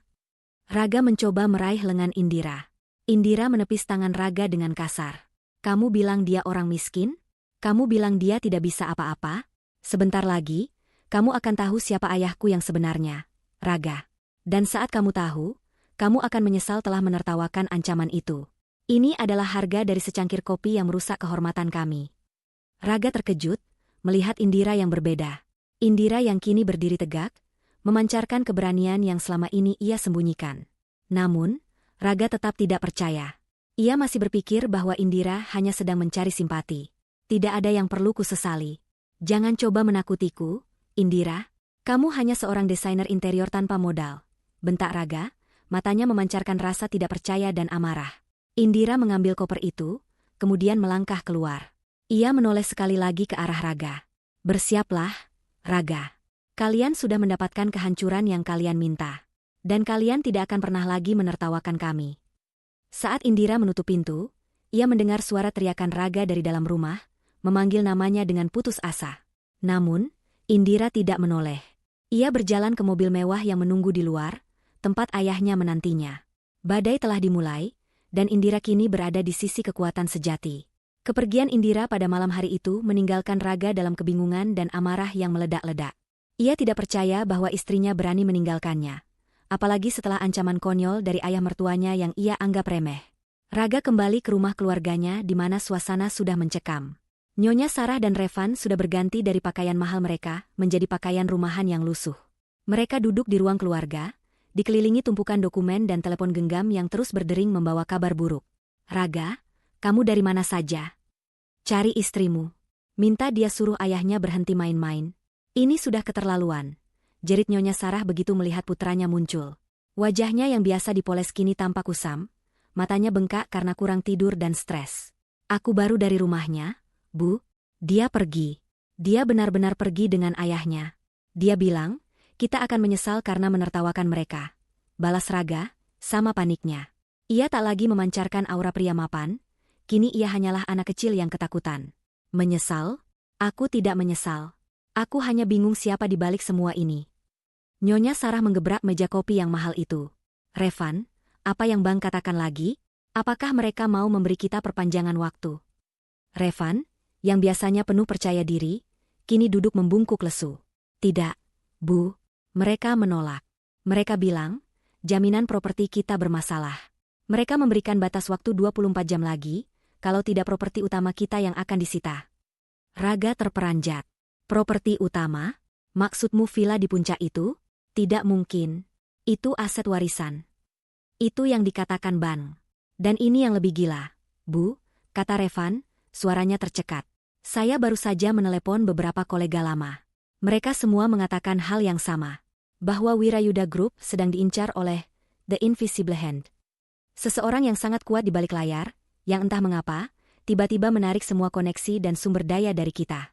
Raga mencoba meraih lengan Indira. Indira menepis tangan Raga dengan kasar. Kamu bilang dia orang miskin? Kamu bilang dia tidak bisa apa-apa? Sebentar lagi, kamu akan tahu siapa ayahku yang sebenarnya, Raga. Dan saat kamu tahu, kamu akan menyesal telah menertawakan ancaman itu. Ini adalah harga dari secangkir kopi yang merusak kehormatan kami. Raga terkejut, melihat Indira yang berbeda. Indira yang kini berdiri tegak, memancarkan keberanian yang selama ini ia sembunyikan. Namun, Raga tetap tidak percaya. Ia masih berpikir bahwa Indira hanya sedang mencari simpati. Tidak ada yang perlu kusesali. Jangan coba menakutiku, Indira, kamu hanya seorang desainer interior tanpa modal. Bentak Raga, matanya memancarkan rasa tidak percaya dan amarah. Indira mengambil koper itu, kemudian melangkah keluar. Ia menoleh sekali lagi ke arah Raga. Bersiaplah, Raga. Kalian sudah mendapatkan kehancuran yang kalian minta. Dan kalian tidak akan pernah lagi menertawakan kami. Saat Indira menutup pintu, ia mendengar suara teriakan Raga dari dalam rumah, memanggil namanya dengan putus asa. Namun, Indira tidak menoleh. Ia berjalan ke mobil mewah yang menunggu di luar, tempat ayahnya menantinya. Badai telah dimulai, dan Indira kini berada di sisi kekuatan sejati. Kepergian Indira pada malam hari itu meninggalkan Raga dalam kebingungan dan amarah yang meledak-ledak. Ia tidak percaya bahwa istrinya berani meninggalkannya. apalagi setelah ancaman konyol dari ayah mertuanya yang ia anggap remeh. Raga kembali ke rumah keluarganya di mana suasana sudah mencekam. Nyonya Sarah dan Revan sudah berganti dari pakaian mahal mereka menjadi pakaian rumahan yang lusuh. Mereka duduk di ruang keluarga, dikelilingi tumpukan dokumen dan telepon genggam yang terus berdering membawa kabar buruk. Raga, kamu dari mana saja? Cari istrimu. Minta dia suruh ayahnya berhenti main-main. Ini sudah keterlaluan. Jerit Nyonya Sarah begitu melihat putranya muncul. Wajahnya yang biasa dipoles kini tampak kusam, matanya bengkak karena kurang tidur dan stres. Aku baru dari rumahnya, Bu. Dia pergi. Dia benar-benar pergi dengan ayahnya. Dia bilang, kita akan menyesal karena menertawakan mereka. Balas Raga, sama paniknya. Ia tak lagi memancarkan aura pria mapan, kini ia hanyalah anak kecil yang ketakutan. Menyesal? Aku tidak menyesal. Aku hanya bingung siapa di balik semua ini. Nyonya Sarah menggebrak meja kopi yang mahal itu. Revan, apa yang Bang katakan lagi? Apakah mereka mau memberi kita perpanjangan waktu? Revan, yang biasanya penuh percaya diri, kini duduk membungkuk lesu. Tidak, Bu. Mereka menolak. Mereka bilang, jaminan properti kita bermasalah. Mereka memberikan batas waktu 24 jam lagi, kalau tidak properti utama kita yang akan disita. Raga terperanjat. Properti utama? Maksudmu villa di puncak itu? Tidak mungkin. Itu aset warisan. Itu yang dikatakan Ban. Dan ini yang lebih gila. Bu, kata Revan, suaranya tercekat. Saya baru saja menelepon beberapa kolega lama. Mereka semua mengatakan hal yang sama. Bahwa Wirayuda Group sedang diincar oleh The Invisible Hand. Seseorang yang sangat kuat di balik layar, yang entah mengapa, tiba-tiba menarik semua koneksi dan sumber daya dari kita.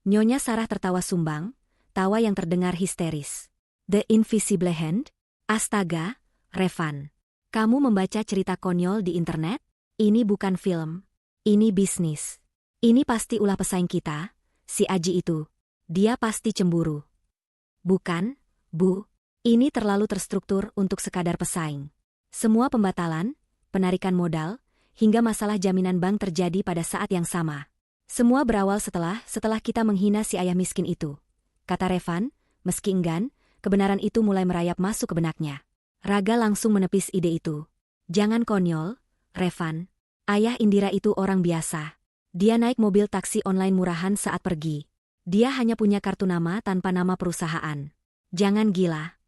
Nyonya Sarah tertawa sumbang, tawa yang terdengar histeris. The Invisible Hand? Astaga, Revan. Kamu membaca cerita konyol di internet? Ini bukan film. Ini bisnis. Ini pasti ulah pesaing kita, si Aji itu. Dia pasti cemburu. Bukan, Bu. Ini terlalu terstruktur untuk sekadar pesaing. Semua pembatalan, penarikan modal, hingga masalah jaminan bank terjadi pada saat yang sama. Semua berawal setelah kita menghina si ayah miskin itu. Kata Revan, meski enggan, kebenaran itu mulai merayap masuk ke benaknya. Raga langsung menepis ide itu. Jangan konyol, Revan. Ayah Indira itu orang biasa. Dia naik mobil taksi online murahan saat pergi. Dia hanya punya kartu nama tanpa nama perusahaan. Jangan gila.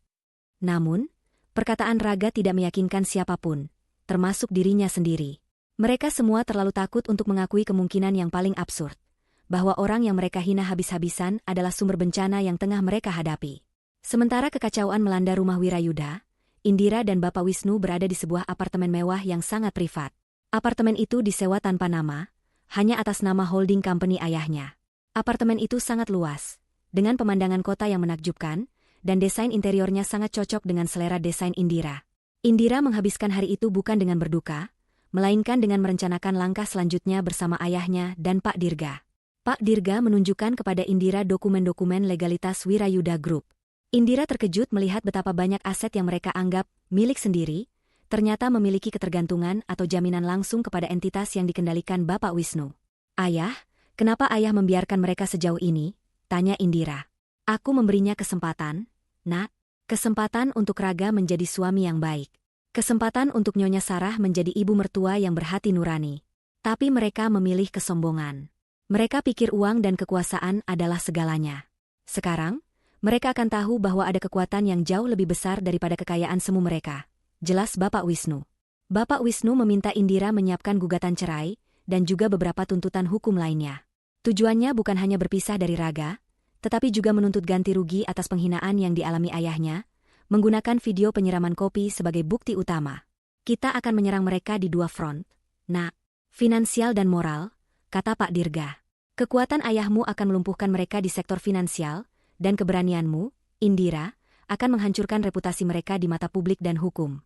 Namun, perkataan Raga tidak meyakinkan siapapun, termasuk dirinya sendiri. Mereka semua terlalu takut untuk mengakui kemungkinan yang paling absurd, bahwa orang yang mereka hina habis-habisan adalah sumber bencana yang tengah mereka hadapi. Sementara kekacauan melanda rumah Wirayuda, Indira dan Bapak Wisnu berada di sebuah apartemen mewah yang sangat privat. Apartemen itu disewa tanpa nama, hanya atas nama holding company ayahnya. Apartemen itu sangat luas, dengan pemandangan kota yang menakjubkan, dan desain interiornya sangat cocok dengan selera desain Indira. Indira menghabiskan hari itu bukan dengan berduka, melainkan dengan merencanakan langkah selanjutnya bersama ayahnya dan Pak Dirga. Pak Dirga menunjukkan kepada Indira dokumen-dokumen legalitas Wirayuda Group. Indira terkejut melihat betapa banyak aset yang mereka anggap milik sendiri, ternyata memiliki ketergantungan atau jaminan langsung kepada entitas yang dikendalikan Bapak Wisnu. Ayah, kenapa ayah membiarkan mereka sejauh ini? Tanya Indira. Aku memberinya kesempatan, Nak. Kesempatan untuk Raga menjadi suami yang baik. Kesempatan untuk Nyonya Sarah menjadi ibu mertua yang berhati nurani. Tapi mereka memilih kesombongan. Mereka pikir uang dan kekuasaan adalah segalanya. Sekarang, mereka akan tahu bahwa ada kekuatan yang jauh lebih besar daripada kekayaan semu mereka. Jelas Bapak Wisnu. Bapak Wisnu meminta Indira menyiapkan gugatan cerai, dan juga beberapa tuntutan hukum lainnya. Tujuannya bukan hanya berpisah dari Raga, tetapi juga menuntut ganti rugi atas penghinaan yang dialami ayahnya, menggunakan video penyiraman kopi sebagai bukti utama. Kita akan menyerang mereka di dua front. Nak, finansial dan moral, kata Pak Dirga. Kekuatan ayahmu akan melumpuhkan mereka di sektor finansial, dan keberanianmu, Indira, akan menghancurkan reputasi mereka di mata publik dan hukum.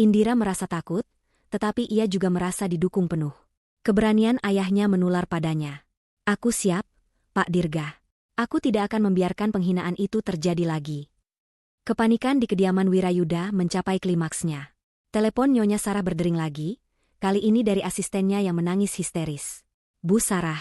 Indira merasa takut, tetapi ia juga merasa didukung penuh. Keberanian ayahnya menular padanya. Aku siap, Pak Dirga. Aku tidak akan membiarkan penghinaan itu terjadi lagi. Kepanikan di kediaman Wirayuda mencapai klimaksnya. Telepon Nyonya Sarah berdering lagi, kali ini dari asistennya yang menangis histeris. Bu Sarah,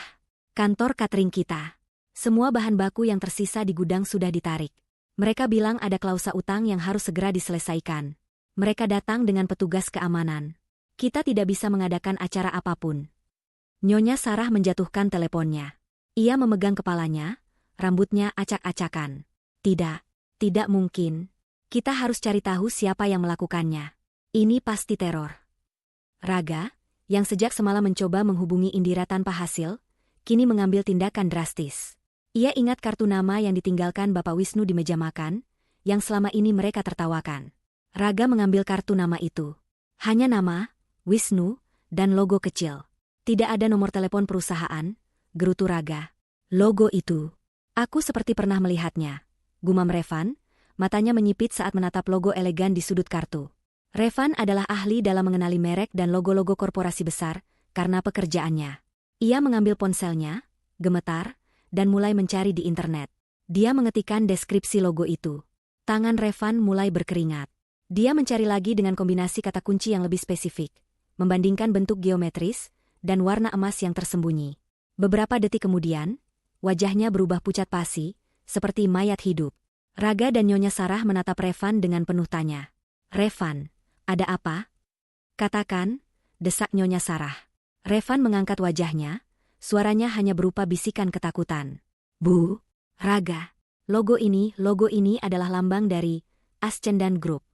kantor catering kita. Semua bahan baku yang tersisa di gudang sudah ditarik. Mereka bilang ada klausa utang yang harus segera diselesaikan. Mereka datang dengan petugas keamanan. Kita tidak bisa mengadakan acara apapun. Nyonya Sarah menjatuhkan teleponnya. Ia memegang kepalanya, rambutnya acak-acakan. Tidak, tidak mungkin. Kita harus cari tahu siapa yang melakukannya. Ini pasti teror. Raga, yang sejak semalam mencoba menghubungi Indira tanpa hasil, kini mengambil tindakan drastis. Ia ingat kartu nama yang ditinggalkan Bapak Wisnu di meja makan, yang selama ini mereka tertawakan. Raga mengambil kartu nama itu. Hanya nama, Wisnu, dan logo kecil. Tidak ada nomor telepon perusahaan, gerutu Raga. Logo itu. Aku seperti pernah melihatnya. Gumam Revan, matanya menyipit saat menatap logo elegan di sudut kartu. Revan adalah ahli dalam mengenali merek dan logo-logo korporasi besar, karena pekerjaannya. Ia mengambil ponselnya, gemetar, dan mulai mencari di internet. Dia mengetikkan deskripsi logo itu. Tangan Revan mulai berkeringat. Dia mencari lagi dengan kombinasi kata kunci yang lebih spesifik, membandingkan bentuk geometris, dan warna emas yang tersembunyi. Beberapa detik kemudian, wajahnya berubah pucat pasi, seperti mayat hidup. Raga dan Nyonya Sarah menatap Revan dengan penuh tanya. Revan, ada apa? Katakan, desak Nyonya Sarah. Revan mengangkat wajahnya, suaranya hanya berupa bisikan ketakutan. Bu, Raga, logo ini adalah lambang dari Ascendan Group.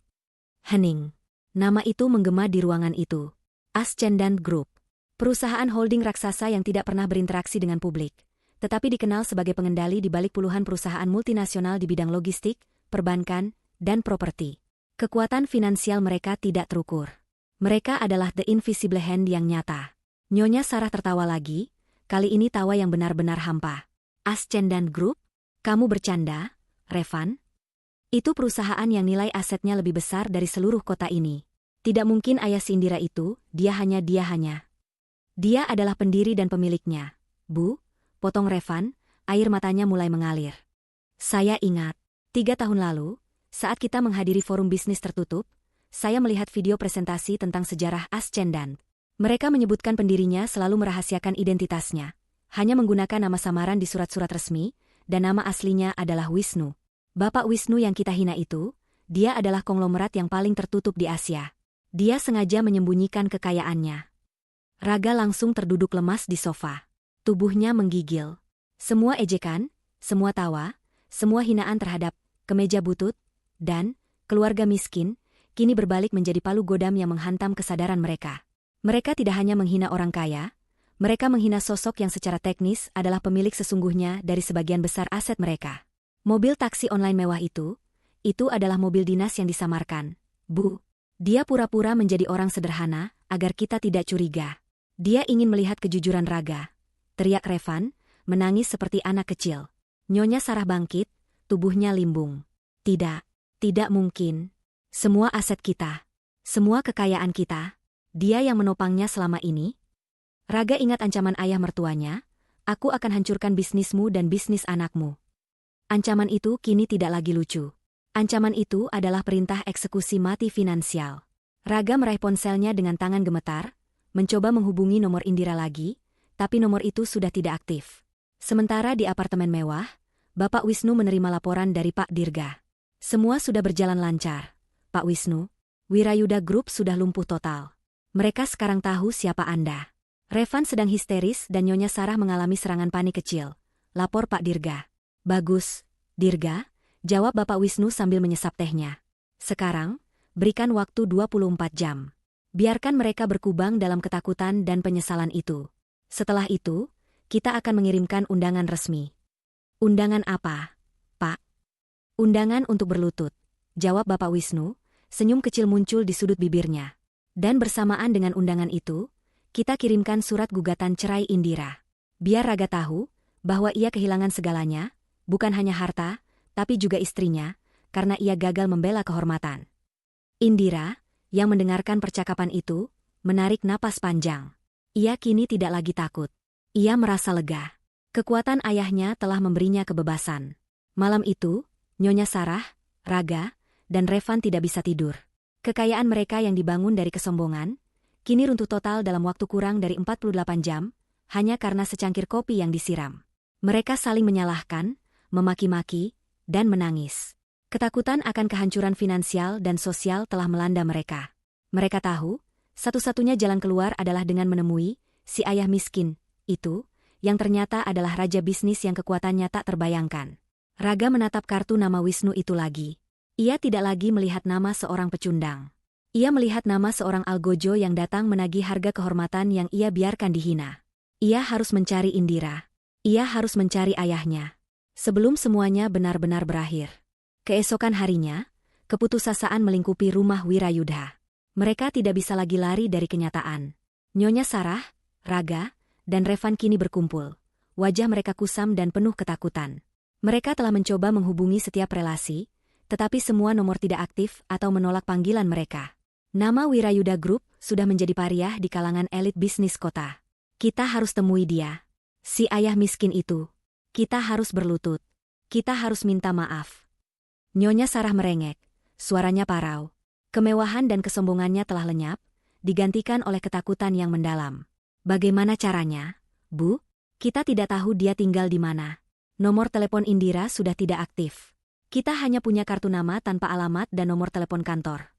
Hening. Nama itu menggema di ruangan itu. Ascendan Group. Perusahaan holding raksasa yang tidak pernah berinteraksi dengan publik, tetapi dikenal sebagai pengendali di balik puluhan perusahaan multinasional di bidang logistik, perbankan, dan properti. Kekuatan finansial mereka tidak terukur. Mereka adalah the invisible hand yang nyata. Nyonya Sarah tertawa lagi, kali ini tawa yang benar-benar hampa. Ascendan Group? Kamu bercanda, Revan? Itu perusahaan yang nilai asetnya lebih besar dari seluruh kota ini. Tidak mungkin ayah si Indira itu, dia hanya. Dia adalah pendiri dan pemiliknya. Bu, potong Revan, air matanya mulai mengalir. Saya ingat, 3 tahun lalu, saat kita menghadiri forum bisnis tertutup, saya melihat video presentasi tentang sejarah Ascendan. Mereka menyebutkan pendirinya selalu merahasiakan identitasnya, hanya menggunakan nama samaran di surat-surat resmi, dan nama aslinya adalah Wisnu. Bapak Wisnu yang kita hina itu, dia adalah konglomerat yang paling tertutup di Asia. Dia sengaja menyembunyikan kekayaannya. Raga langsung terduduk lemas di sofa. Tubuhnya menggigil. Semua ejekan, semua tawa, semua hinaan terhadap kemeja butut, dan keluarga miskin, kini berbalik menjadi palu godam yang menghantam kesadaran mereka. Mereka tidak hanya menghina orang kaya, mereka menghina sosok yang secara teknis adalah pemilik sesungguhnya dari sebagian besar aset mereka. Mobil taksi online mewah itu adalah mobil dinas yang disamarkan. Bu, dia pura-pura menjadi orang sederhana agar kita tidak curiga. Dia ingin melihat kejujuran Raga. Teriak Revan, menangis seperti anak kecil. Nyonya Sarah bangkit, tubuhnya limbung. Tidak mungkin. Semua aset kita, semua kekayaan kita, dia yang menopangnya selama ini. Raga ingat ancaman ayah mertuanya, aku akan hancurkan bisnismu dan bisnis anakmu. Ancaman itu kini tidak lagi lucu. Ancaman itu adalah perintah eksekusi mati finansial. Raga meraih ponselnya dengan tangan gemetar, mencoba menghubungi nomor Indira lagi, tapi nomor itu sudah tidak aktif. Sementara di apartemen mewah, Bapak Wisnu menerima laporan dari Pak Dirga. Semua sudah berjalan lancar. Pak Wisnu, Wirayuda Group sudah lumpuh total. Mereka sekarang tahu siapa Anda. Revan sedang histeris dan Nyonya Sarah mengalami serangan panik kecil. Lapor Pak Dirga. Bagus, Dirga, jawab Bapak Wisnu sambil menyesap tehnya. Sekarang, berikan waktu 24 jam. Biarkan mereka berkubang dalam ketakutan dan penyesalan itu. Setelah itu, kita akan mengirimkan undangan resmi. Undangan apa, Pak? Undangan untuk berlutut, jawab Bapak Wisnu, senyum kecil muncul di sudut bibirnya. Dan bersamaan dengan undangan itu, kita kirimkan surat gugatan cerai Indira. Biar Raga tahu bahwa ia kehilangan segalanya, bukan hanya harta, tapi juga istrinya, karena ia gagal membela kehormatan. Indira, yang mendengarkan percakapan itu, menarik napas panjang. Ia kini tidak lagi takut. Ia merasa lega. Kekuatan ayahnya telah memberinya kebebasan. Malam itu, Nyonya Sarah, Raga, dan Revan tidak bisa tidur. Kekayaan mereka yang dibangun dari kesombongan, kini runtuh total dalam waktu kurang dari 48 jam, hanya karena secangkir kopi yang disiram. Mereka saling menyalahkan, memaki-maki, dan menangis. Ketakutan akan kehancuran finansial dan sosial telah melanda mereka. Mereka tahu, satu-satunya jalan keluar adalah dengan menemui si ayah miskin itu, yang ternyata adalah raja bisnis yang kekuatannya tak terbayangkan. Raga menatap kartu nama Wisnu itu lagi. Ia tidak lagi melihat nama seorang pecundang. Ia melihat nama seorang algojo yang datang menagih harga kehormatan yang ia biarkan dihina. Ia harus mencari Indira. Ia harus mencari ayahnya. Sebelum semuanya benar-benar berakhir. Keesokan harinya, keputusasaan melingkupi rumah Wirayudha. Mereka tidak bisa lagi lari dari kenyataan. Nyonya Sarah, Raga, dan Revan kini berkumpul. Wajah mereka kusam dan penuh ketakutan. Mereka telah mencoba menghubungi setiap relasi, tetapi semua nomor tidak aktif atau menolak panggilan mereka. Nama Wirayudha Group sudah menjadi pariah di kalangan elit bisnis kota. Kita harus temui dia. Si ayah miskin itu. Kita harus berlutut. Kita harus minta maaf. Nyonya Sarah merengek, suaranya parau. Kemewahan dan kesombongannya telah lenyap, digantikan oleh ketakutan yang mendalam. Bagaimana caranya, Bu? Kita tidak tahu dia tinggal di mana. Nomor telepon Indira sudah tidak aktif. Kita hanya punya kartu nama tanpa alamat dan nomor telepon kantor.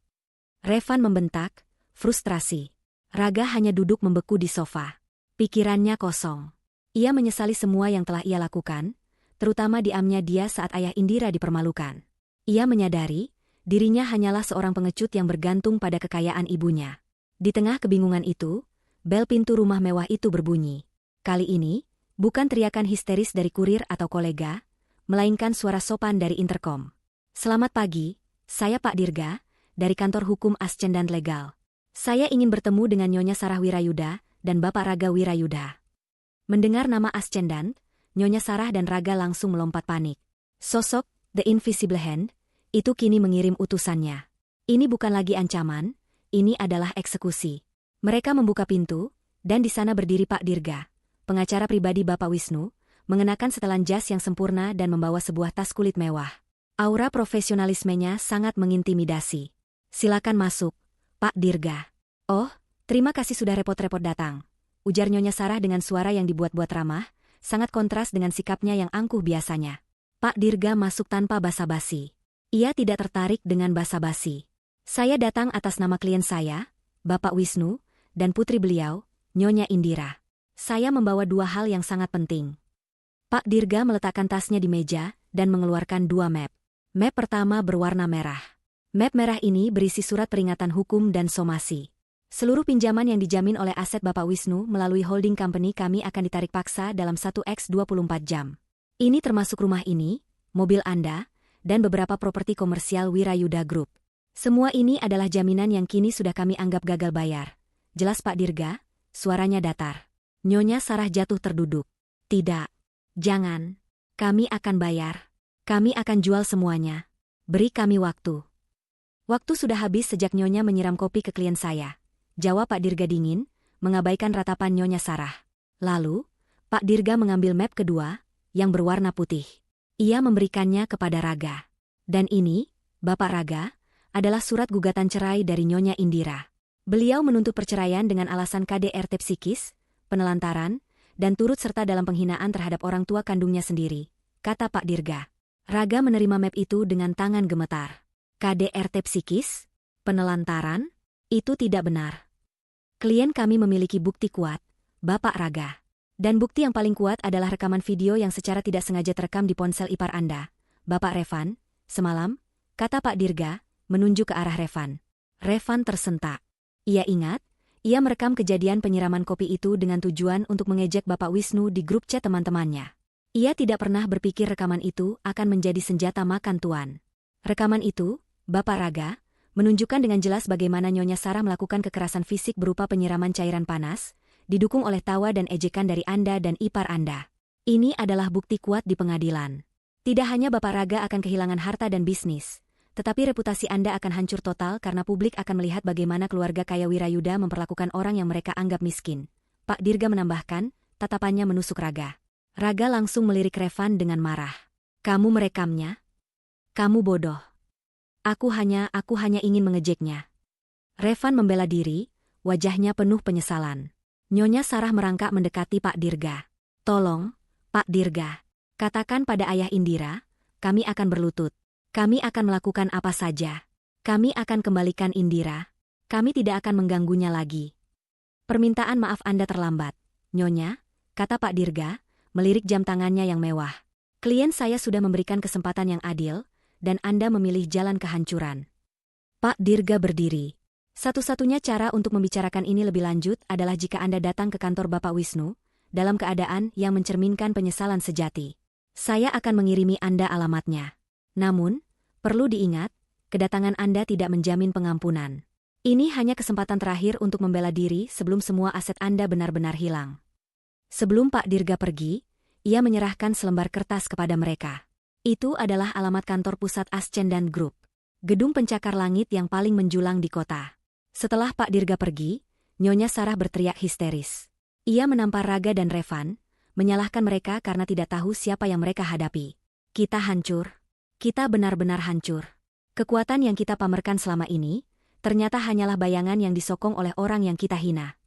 Revan membentak, frustrasi. Raga hanya duduk membeku di sofa. Pikirannya kosong. Ia menyesali semua yang telah ia lakukan, terutama diamnya dia saat ayah Indira dipermalukan. Ia menyadari, dirinya hanyalah seorang pengecut yang bergantung pada kekayaan ibunya. Di tengah kebingungan itu, bel pintu rumah mewah itu berbunyi. Kali ini, bukan teriakan histeris dari kurir atau kolega, melainkan suara sopan dari interkom. Selamat pagi, saya Pak Dirga, dari kantor hukum Ascendan Legal. Saya ingin bertemu dengan Nyonya Sarah Wirayudha dan Bapak Raga Wirayudha. Mendengar nama Ascendan, Nyonya Sarah dan Raga langsung melompat panik. Sosok The Invisible Hand itu kini mengirim utusannya. Ini bukan lagi ancaman, ini adalah eksekusi. Mereka membuka pintu, dan di sana berdiri Pak Dirga, pengacara pribadi Bapak Wisnu, mengenakan setelan jas yang sempurna dan membawa sebuah tas kulit mewah. Aura profesionalismenya sangat mengintimidasi. Silakan masuk, Pak Dirga. Oh, terima kasih sudah repot-repot datang, ujar Nyonya Sarah dengan suara yang dibuat-buat ramah, sangat kontras dengan sikapnya yang angkuh biasanya. Pak Dirga masuk tanpa basa-basi. Ia tidak tertarik dengan basa-basi. Saya datang atas nama klien saya, Bapak Wisnu, dan putri beliau, Nyonya Indira. Saya membawa dua hal yang sangat penting. Pak Dirga meletakkan tasnya di meja dan mengeluarkan dua map. Map pertama berwarna merah. Map merah ini berisi surat peringatan hukum dan somasi. Seluruh pinjaman yang dijamin oleh aset Bapak Wisnu melalui holding company kami akan ditarik paksa dalam 1x24 jam. Ini termasuk rumah ini, mobil Anda, dan beberapa properti komersial Wirayudha Group. Semua ini adalah jaminan yang kini sudah kami anggap gagal bayar. Jelas Pak Dirga, suaranya datar. Nyonya Sarah jatuh terduduk. Tidak. Jangan. Kami akan bayar. Kami akan jual semuanya. Beri kami waktu. Waktu sudah habis sejak Nyonya menyiram kopi ke klien saya. Jawab Pak Dirga dingin, mengabaikan ratapan Nyonya Sarah. Lalu, Pak Dirga mengambil map kedua, yang berwarna putih. Ia memberikannya kepada Raga. Dan ini, Bapak Raga, adalah surat gugatan cerai dari Nyonya Indira. Beliau menuntut perceraian dengan alasan KDRT psikis, penelantaran, dan turut serta dalam penghinaan terhadap orang tua kandungnya sendiri, kata Pak Dirga. Raga menerima map itu dengan tangan gemetar. KDRT psikis? Penelantaran? Itu tidak benar. Klien kami memiliki bukti kuat, Bapak Raga. Dan bukti yang paling kuat adalah rekaman video yang secara tidak sengaja terekam di ponsel ipar Anda, Bapak Revan, semalam, kata Pak Dirga, menunjuk ke arah Revan. Revan tersentak. Ia ingat, ia merekam kejadian penyiraman kopi itu dengan tujuan untuk mengejek Bapak Wisnu di grup chat teman-temannya. Ia tidak pernah berpikir rekaman itu akan menjadi senjata makan tuan. Rekaman itu, Bapak Raga, menunjukkan dengan jelas bagaimana Nyonya Sarah melakukan kekerasan fisik berupa penyiraman cairan panas, didukung oleh tawa dan ejekan dari Anda dan ipar Anda. Ini adalah bukti kuat di pengadilan. Tidak hanya Bapak Raga akan kehilangan harta dan bisnis, tetapi reputasi Anda akan hancur total karena publik akan melihat bagaimana keluarga kaya Wirayudha memperlakukan orang yang mereka anggap miskin. Pak Dirga menambahkan, tatapannya menusuk Raga. Raga langsung melirik Revan dengan marah. Kamu merekamnya? Kamu bodoh. Aku hanya ingin mengejeknya. Revan membela diri, wajahnya penuh penyesalan. Nyonya Sarah merangkak mendekati Pak Dirga. Tolong, Pak Dirga, katakan pada ayah Indira, kami akan berlutut. Kami akan melakukan apa saja. Kami akan kembalikan Indira. Kami tidak akan mengganggunya lagi. Permintaan maaf Anda terlambat, Nyonya, kata Pak Dirga, melirik jam tangannya yang mewah. Klien saya sudah memberikan kesempatan yang adil, dan Anda memilih jalan kehancuran. Pak Dirga berdiri. Satu-satunya cara untuk membicarakan ini lebih lanjut adalah jika Anda datang ke kantor Bapak Wisnu, dalam keadaan yang mencerminkan penyesalan sejati. Saya akan mengirimi Anda alamatnya. Namun, perlu diingat, kedatangan Anda tidak menjamin pengampunan. Ini hanya kesempatan terakhir untuk membela diri sebelum semua aset Anda benar-benar hilang. Sebelum Pak Dirga pergi, ia menyerahkan selembar kertas kepada mereka. Itu adalah alamat kantor pusat Ascendan Group, gedung pencakar langit yang paling menjulang di kota. Setelah Pak Dirga pergi, Nyonya Sarah berteriak histeris. Ia menampar Raga dan Revan, menyalahkan mereka karena tidak tahu siapa yang mereka hadapi. Kita hancur. Kita benar-benar hancur. Kekuatan yang kita pamerkan selama ini, ternyata hanyalah bayangan yang disokong oleh orang yang kita hina.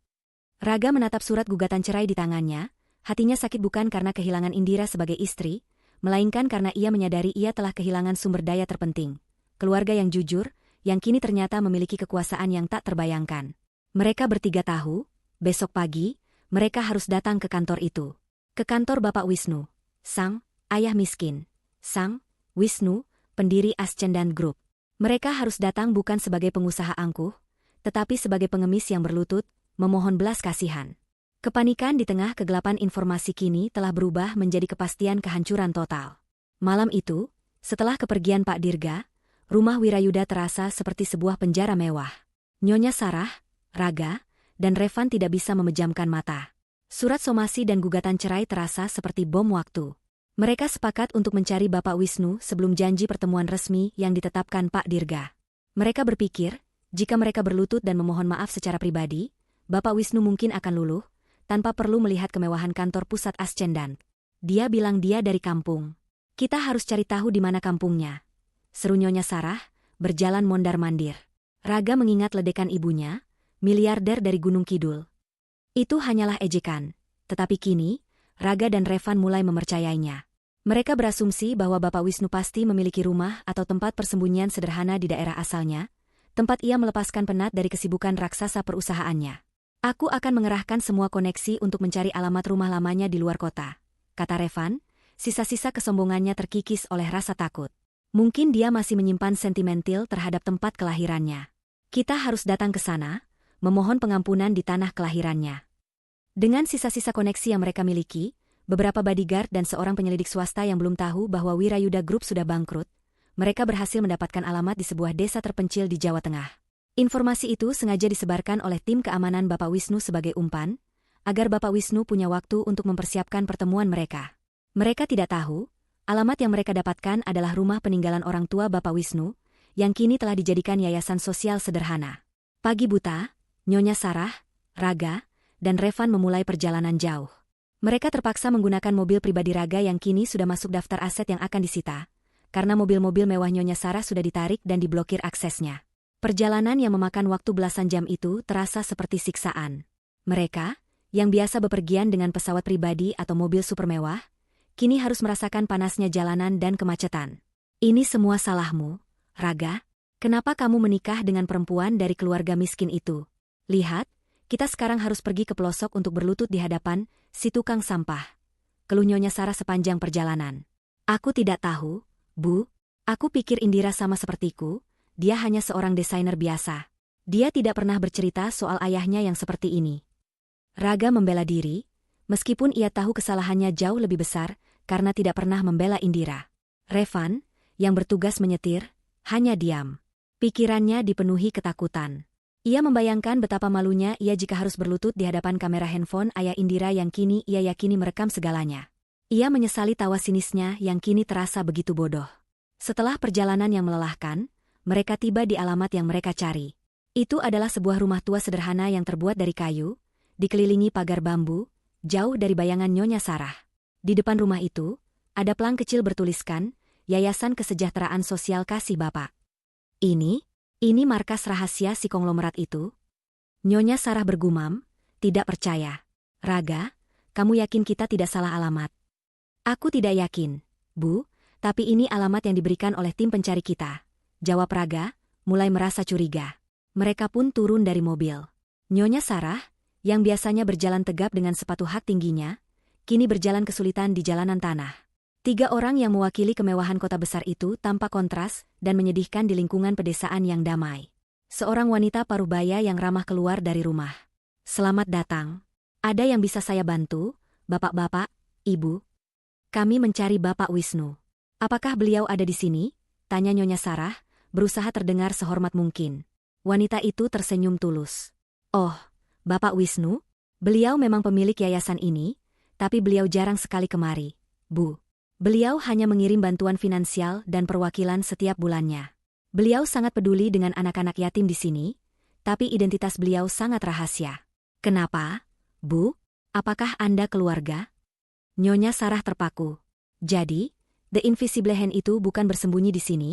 Raga menatap surat gugatan cerai di tangannya, hatinya sakit bukan karena kehilangan Indira sebagai istri, melainkan karena ia menyadari ia telah kehilangan sumber daya terpenting. Keluarga yang jujur, yang kini ternyata memiliki kekuasaan yang tak terbayangkan. Mereka bertiga tahu, besok pagi, mereka harus datang ke kantor itu. Ke kantor Bapak Wisnu, sang ayah miskin, sang Wisnu, pendiri Ascendan Group. Mereka harus datang bukan sebagai pengusaha angkuh, tetapi sebagai pengemis yang berlutut, memohon belas kasihan. Kepanikan di tengah kegelapan informasi kini telah berubah menjadi kepastian kehancuran total. Malam itu, setelah kepergian Pak Dirga, rumah Wirayuda terasa seperti sebuah penjara mewah. Nyonya Sarah, Raga, dan Revan tidak bisa memejamkan mata. Surat somasi dan gugatan cerai terasa seperti bom waktu. Mereka sepakat untuk mencari Bapak Wisnu sebelum janji pertemuan resmi yang ditetapkan Pak Dirga. Mereka berpikir, jika mereka berlutut dan memohon maaf secara pribadi, Bapak Wisnu mungkin akan luluh, tanpa perlu melihat kemewahan kantor pusat Ascendan. Dia bilang dia dari kampung. Kita harus cari tahu di mana kampungnya, seru Nyonya Sarah, berjalan mondar-mandir. Raga mengingat ledekan ibunya, miliarder dari Gunung Kidul. Itu hanyalah ejekan, tetapi kini, Raga dan Revan mulai mempercayainya. Mereka berasumsi bahwa Bapak Wisnu pasti memiliki rumah atau tempat persembunyian sederhana di daerah asalnya, tempat ia melepaskan penat dari kesibukan raksasa perusahaannya. Aku akan mengerahkan semua koneksi untuk mencari alamat rumah lamanya di luar kota, kata Revan, sisa-sisa kesombongannya terkikis oleh rasa takut. Mungkin dia masih menyimpan sentimental terhadap tempat kelahirannya. Kita harus datang ke sana, memohon pengampunan di tanah kelahirannya. Dengan sisa-sisa koneksi yang mereka miliki, beberapa bodyguard dan seorang penyelidik swasta yang belum tahu bahwa Wirayuda Group sudah bangkrut, mereka berhasil mendapatkan alamat di sebuah desa terpencil di Jawa Tengah. Informasi itu sengaja disebarkan oleh tim keamanan Bapak Wisnu sebagai umpan, agar Bapak Wisnu punya waktu untuk mempersiapkan pertemuan mereka. Mereka tidak tahu, alamat yang mereka dapatkan adalah rumah peninggalan orang tua Bapak Wisnu, yang kini telah dijadikan yayasan sosial sederhana. Pagi buta, Nyonya Sarah, Raga, dan Revan memulai perjalanan jauh. Mereka terpaksa menggunakan mobil pribadi Raga yang kini sudah masuk daftar aset yang akan disita, karena mobil-mobil mewah Nyonya Sarah sudah ditarik dan diblokir aksesnya. Perjalanan yang memakan waktu belasan jam itu terasa seperti siksaan. Mereka, yang biasa bepergian dengan pesawat pribadi atau mobil super mewah, kini harus merasakan panasnya jalanan dan kemacetan. Ini semua salahmu, Raga. Kenapa kamu menikah dengan perempuan dari keluarga miskin itu? Lihat, kita sekarang harus pergi ke pelosok untuk berlutut di hadapan si tukang sampah, keluh Nyonya Sarah sepanjang perjalanan. Aku tidak tahu, Bu. Aku pikir Indira sama sepertiku, dia hanya seorang desainer biasa. Dia tidak pernah bercerita soal ayahnya yang seperti ini. Raga membela diri, meskipun ia tahu kesalahannya jauh lebih besar karena tidak pernah membela Indira. Revan, yang bertugas menyetir, hanya diam. Pikirannya dipenuhi ketakutan. Ia membayangkan betapa malunya ia jika harus berlutut di hadapan kamera handphone ayah Indira yang kini ia yakini merekam segalanya. Ia menyesali tawa sinisnya yang kini terasa begitu bodoh. Setelah perjalanan yang melelahkan, mereka tiba di alamat yang mereka cari. Itu adalah sebuah rumah tua sederhana yang terbuat dari kayu, dikelilingi pagar bambu, jauh dari bayangan Nyonya Sarah. Di depan rumah itu, ada plang kecil bertuliskan, Yayasan Kesejahteraan Sosial Kasih Bapak. Ini markas rahasia si konglomerat itu? Nyonya Sarah bergumam, tidak percaya. Raga, kamu yakin kita tidak salah alamat? Aku tidak yakin, Bu, Tapi ini alamat yang diberikan oleh tim pencari kita, jawab Raga, mulai merasa curiga. Mereka pun turun dari mobil. Nyonya Sarah, yang biasanya berjalan tegap dengan sepatu hak tingginya, kini berjalan kesulitan di jalanan tanah. 3 orang yang mewakili kemewahan kota besar itu tampak kontras dan menyedihkan di lingkungan pedesaan yang damai. Seorang wanita parubaya yang ramah keluar dari rumah. Selamat datang. Ada yang bisa saya bantu, bapak-bapak, ibu? Kami mencari Bapak Wisnu. Apakah beliau ada di sini? Tanya Nyonya Sarah, berusaha terdengar sehormat mungkin. Wanita itu tersenyum tulus. Oh, Bapak Wisnu? Beliau memang pemilik yayasan ini, tapi beliau jarang sekali kemari, Bu. Beliau hanya mengirim bantuan finansial dan perwakilan setiap bulannya. Beliau sangat peduli dengan anak-anak yatim di sini, tapi identitas beliau sangat rahasia. Kenapa, Bu? Apakah Anda keluarga? Nyonya Sarah terpaku. Jadi, The Invisible Hand itu bukan bersembunyi di sini,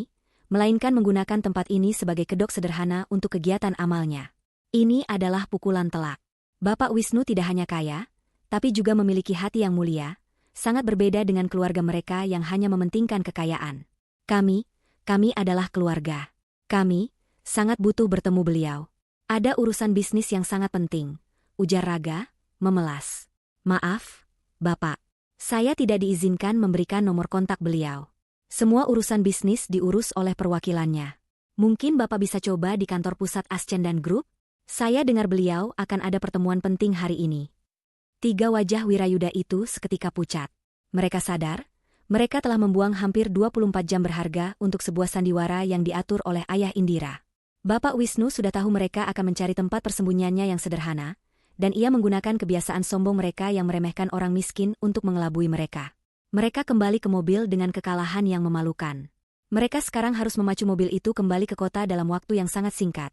melainkan menggunakan tempat ini sebagai kedok sederhana untuk kegiatan amalnya. Ini adalah pukulan telak. Bapak Wisnu tidak hanya kaya, tapi juga memiliki hati yang mulia, sangat berbeda dengan keluarga mereka yang hanya mementingkan kekayaan. Kami adalah keluarga. Kami sangat butuh bertemu beliau. Ada urusan bisnis yang sangat penting, ujar Raga, memelas. Maaf, Bapak. Saya tidak diizinkan memberikan nomor kontak beliau. Semua urusan bisnis diurus oleh perwakilannya. Mungkin Bapak bisa coba di kantor pusat Ascendan Group? Saya dengar beliau akan ada pertemuan penting hari ini. 3 wajah Wirayuda itu seketika pucat. Mereka sadar, mereka telah membuang hampir 24 jam berharga untuk sebuah sandiwara yang diatur oleh ayah Indira. Bapak Wisnu sudah tahu mereka akan mencari tempat persembunyiannya yang sederhana, dan ia menggunakan kebiasaan sombong mereka yang meremehkan orang miskin untuk mengelabui mereka. Mereka kembali ke mobil dengan kekalahan yang memalukan. Mereka sekarang harus memacu mobil itu kembali ke kota dalam waktu yang sangat singkat,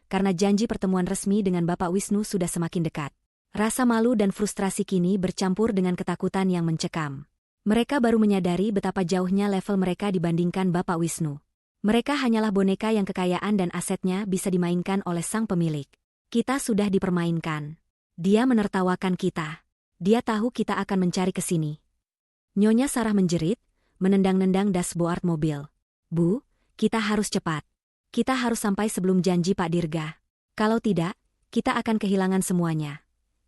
karena janji pertemuan resmi dengan Bapak Wisnu sudah semakin dekat. Rasa malu dan frustrasi kini bercampur dengan ketakutan yang mencekam. Mereka baru menyadari betapa jauhnya level mereka dibandingkan Bapak Wisnu. Mereka hanyalah boneka yang kekayaan dan asetnya bisa dimainkan oleh sang pemilik. Kita sudah dipermainkan. Dia menertawakan kita. Dia tahu kita akan mencari ke sini. Nyonya Sarah menjerit, menendang-nendang dashboard mobil. Bu, kita harus cepat. Kita harus sampai sebelum janji Pak Dirga. Kalau tidak, kita akan kehilangan semuanya,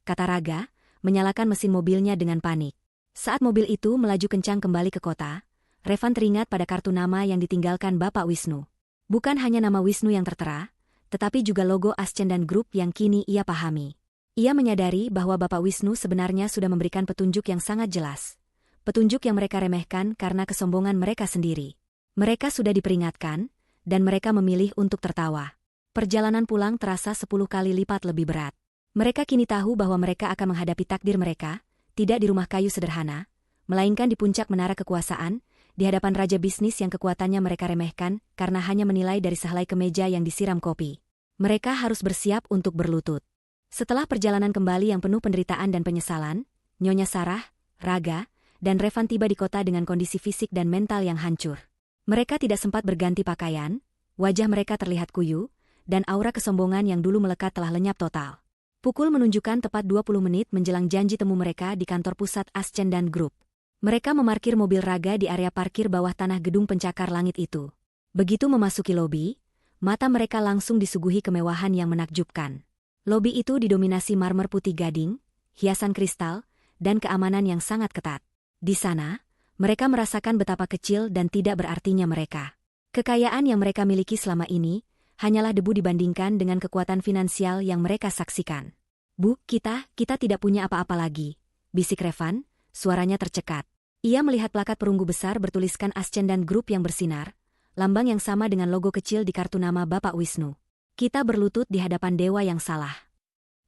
kata Raga, menyalakan mesin mobilnya dengan panik. Saat mobil itu melaju kencang kembali ke kota, Revan teringat pada kartu nama yang ditinggalkan Bapak Wisnu. Bukan hanya nama Wisnu yang tertera, tetapi juga logo Ascendan Group yang kini ia pahami. Ia menyadari bahwa Bapak Wisnu sebenarnya sudah memberikan petunjuk yang sangat jelas. Petunjuk yang mereka remehkan karena kesombongan mereka sendiri. Mereka sudah diperingatkan, dan mereka memilih untuk tertawa. Perjalanan pulang terasa 10 kali lipat lebih berat. Mereka kini tahu bahwa mereka akan menghadapi takdir mereka, tidak di rumah kayu sederhana, melainkan di puncak menara kekuasaan, di hadapan raja bisnis yang kekuatannya mereka remehkan karena hanya menilai dari sehelai kemeja yang disiram kopi. Mereka harus bersiap untuk berlutut. Setelah perjalanan kembali yang penuh penderitaan dan penyesalan, Nyonya Sarah, Raga, dan Revan tiba di kota dengan kondisi fisik dan mental yang hancur. Mereka tidak sempat berganti pakaian, wajah mereka terlihat kuyu, dan aura kesombongan yang dulu melekat telah lenyap total. Pukul menunjukkan tepat 20 menit menjelang janji temu mereka di kantor pusat Ascendan Group. Mereka memarkir mobil Raga di area parkir bawah tanah gedung pencakar langit itu. Begitu memasuki lobi, mata mereka langsung disuguhi kemewahan yang menakjubkan. Lobi itu didominasi marmer putih gading, hiasan kristal, dan keamanan yang sangat ketat. Di sana, mereka merasakan betapa kecil dan tidak berartinya mereka. Kekayaan yang mereka miliki selama ini hanyalah debu dibandingkan dengan kekuatan finansial yang mereka saksikan. Bu, kita tidak punya apa-apa lagi, bisik Revan, suaranya tercekat. Ia melihat plakat perunggu besar bertuliskan Ascendan Group yang bersinar, lambang yang sama dengan logo kecil di kartu nama Bapak Wisnu. Kita berlutut di hadapan dewa yang salah.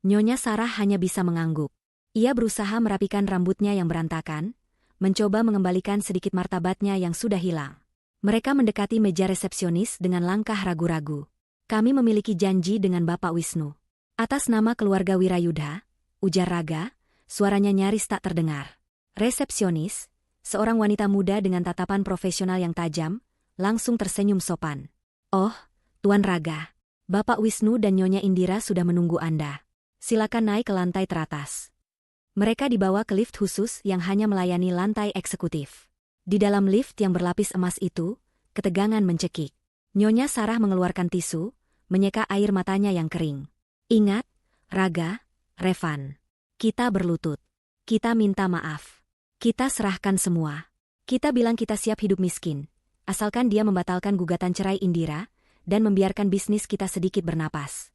Nyonya Sarah hanya bisa mengangguk. Ia berusaha merapikan rambutnya yang berantakan, mencoba mengembalikan sedikit martabatnya yang sudah hilang. Mereka mendekati meja resepsionis dengan langkah ragu-ragu. Kami memiliki janji dengan Bapak Wisnu. Atas nama keluarga Wirayudha, ujar Raga, suaranya nyaris tak terdengar. Resepsionis, seorang wanita muda dengan tatapan profesional yang tajam, langsung tersenyum sopan. Oh, Tuan Raga, Bapak Wisnu dan Nyonya Indira sudah menunggu Anda. Silakan naik ke lantai teratas. Mereka dibawa ke lift khusus yang hanya melayani lantai eksekutif. Di dalam lift yang berlapis emas itu, ketegangan mencekik. Nyonya Sarah mengeluarkan tisu, menyeka air matanya yang kering. Ingat, Raga, Revan. Kita berlutut. Kita minta maaf. Kita serahkan semua. Kita bilang kita siap hidup miskin, asalkan dia membatalkan gugatan cerai Indira dan membiarkan bisnis kita sedikit bernapas.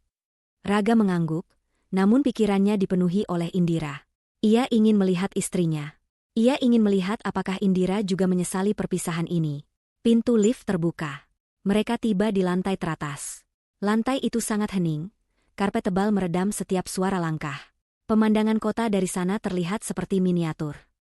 Raga mengangguk, namun pikirannya dipenuhi oleh Indira. Ia ingin melihat istrinya. Ia ingin melihat apakah Indira juga menyesali perpisahan ini. Pintu lift terbuka. Mereka tiba di lantai teratas. Lantai itu sangat hening. Karpet tebal meredam setiap suara langkah. Pemandangan kota dari sana terlihat seperti miniatur.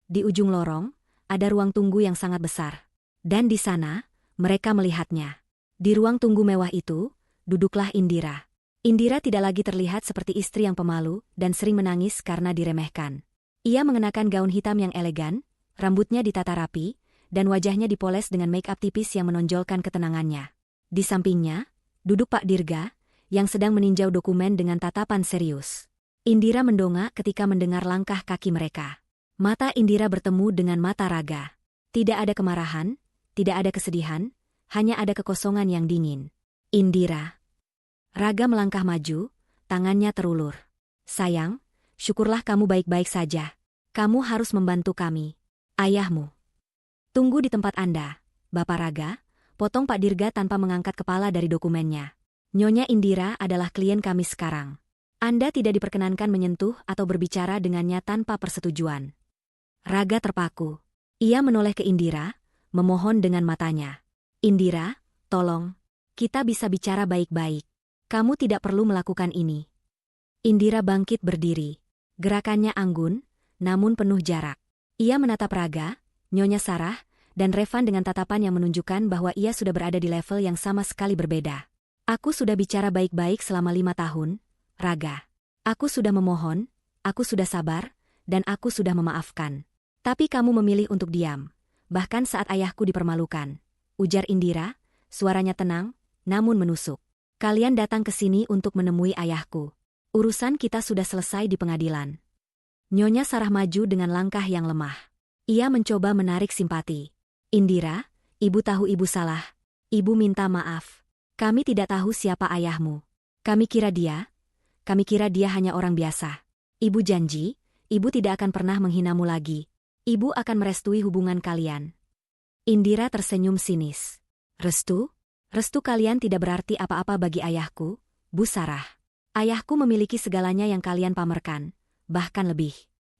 Di ujung lorong, ada ruang tunggu yang sangat besar. Dan di sana, mereka melihatnya. Di ruang tunggu mewah itu, duduklah Indira. Indira tidak lagi terlihat seperti istri yang pemalu dan sering menangis karena diremehkan. Ia mengenakan gaun hitam yang elegan, rambutnya ditata rapi, dan wajahnya dipoles dengan make-up tipis yang menonjolkan ketenangannya. Di sampingnya, duduk Pak Dirga, yang sedang meninjau dokumen dengan tatapan serius. Indira mendongak ketika mendengar langkah kaki mereka. Mata Indira bertemu dengan mata Raga. Tidak ada kemarahan, tidak ada kesedihan, hanya ada kekosongan yang dingin. Indira. Raga melangkah maju, tangannya terulur. Sayang, syukurlah kamu baik-baik saja. Kamu harus membantu kami. Ayahmu. Tunggu di tempat Anda, Bapak Raga, potong Pak Dirga tanpa mengangkat kepala dari dokumennya. Nyonya Indira adalah klien kami sekarang. Anda tidak diperkenankan menyentuh atau berbicara dengannya tanpa persetujuan. Raga terpaku. Ia menoleh ke Indira, memohon dengan matanya. Indira, tolong. Kita bisa bicara baik-baik. Kamu tidak perlu melakukan ini. Indira bangkit berdiri. Gerakannya anggun, namun penuh jarak. Ia menatap Raga, Nyonya Sarah, dan Revan dengan tatapan yang menunjukkan bahwa ia sudah berada di level yang sama sekali berbeda. Aku sudah bicara baik-baik selama 5 tahun, Raga. Aku sudah memohon, aku sudah sabar, dan aku sudah memaafkan. Tapi kamu memilih untuk diam, bahkan saat ayahku dipermalukan. Ujar Indira, suaranya tenang, namun menusuk. Kalian datang ke sini untuk menemui ayahku. Urusan kita sudah selesai di pengadilan. Nyonya Sarah maju dengan langkah yang lemah. Ia mencoba menarik simpati. Indira, ibu tahu ibu salah. Ibu minta maaf. Kami tidak tahu siapa ayahmu. Kami kira dia hanya orang biasa. Ibu janji, ibu tidak akan pernah menghinamu lagi. Ibu akan merestui hubungan kalian. Indira tersenyum sinis. Restu? Restu kalian tidak berarti apa-apa bagi ayahku, Bu Sarah. Ayahku memiliki segalanya yang kalian pamerkan, bahkan lebih.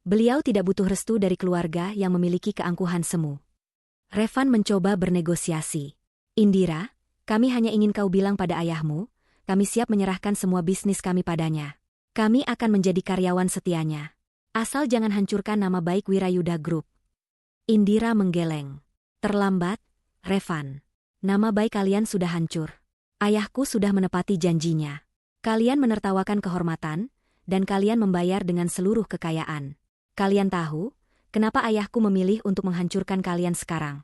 Beliau tidak butuh restu dari keluarga yang memiliki keangkuhan semu. Revan mencoba bernegosiasi. Indira, kami hanya ingin kau bilang pada ayahmu, kami siap menyerahkan semua bisnis kami padanya. Kami akan menjadi karyawan setianya. Asal jangan hancurkan nama baik Wirayuda Group. Indira menggeleng. Terlambat, Revan. Nama baik kalian sudah hancur. Ayahku sudah menepati janjinya. Kalian menertawakan kehormatan, dan kalian membayar dengan seluruh kekayaan. Kalian tahu, kenapa ayahku memilih untuk menghancurkan kalian sekarang?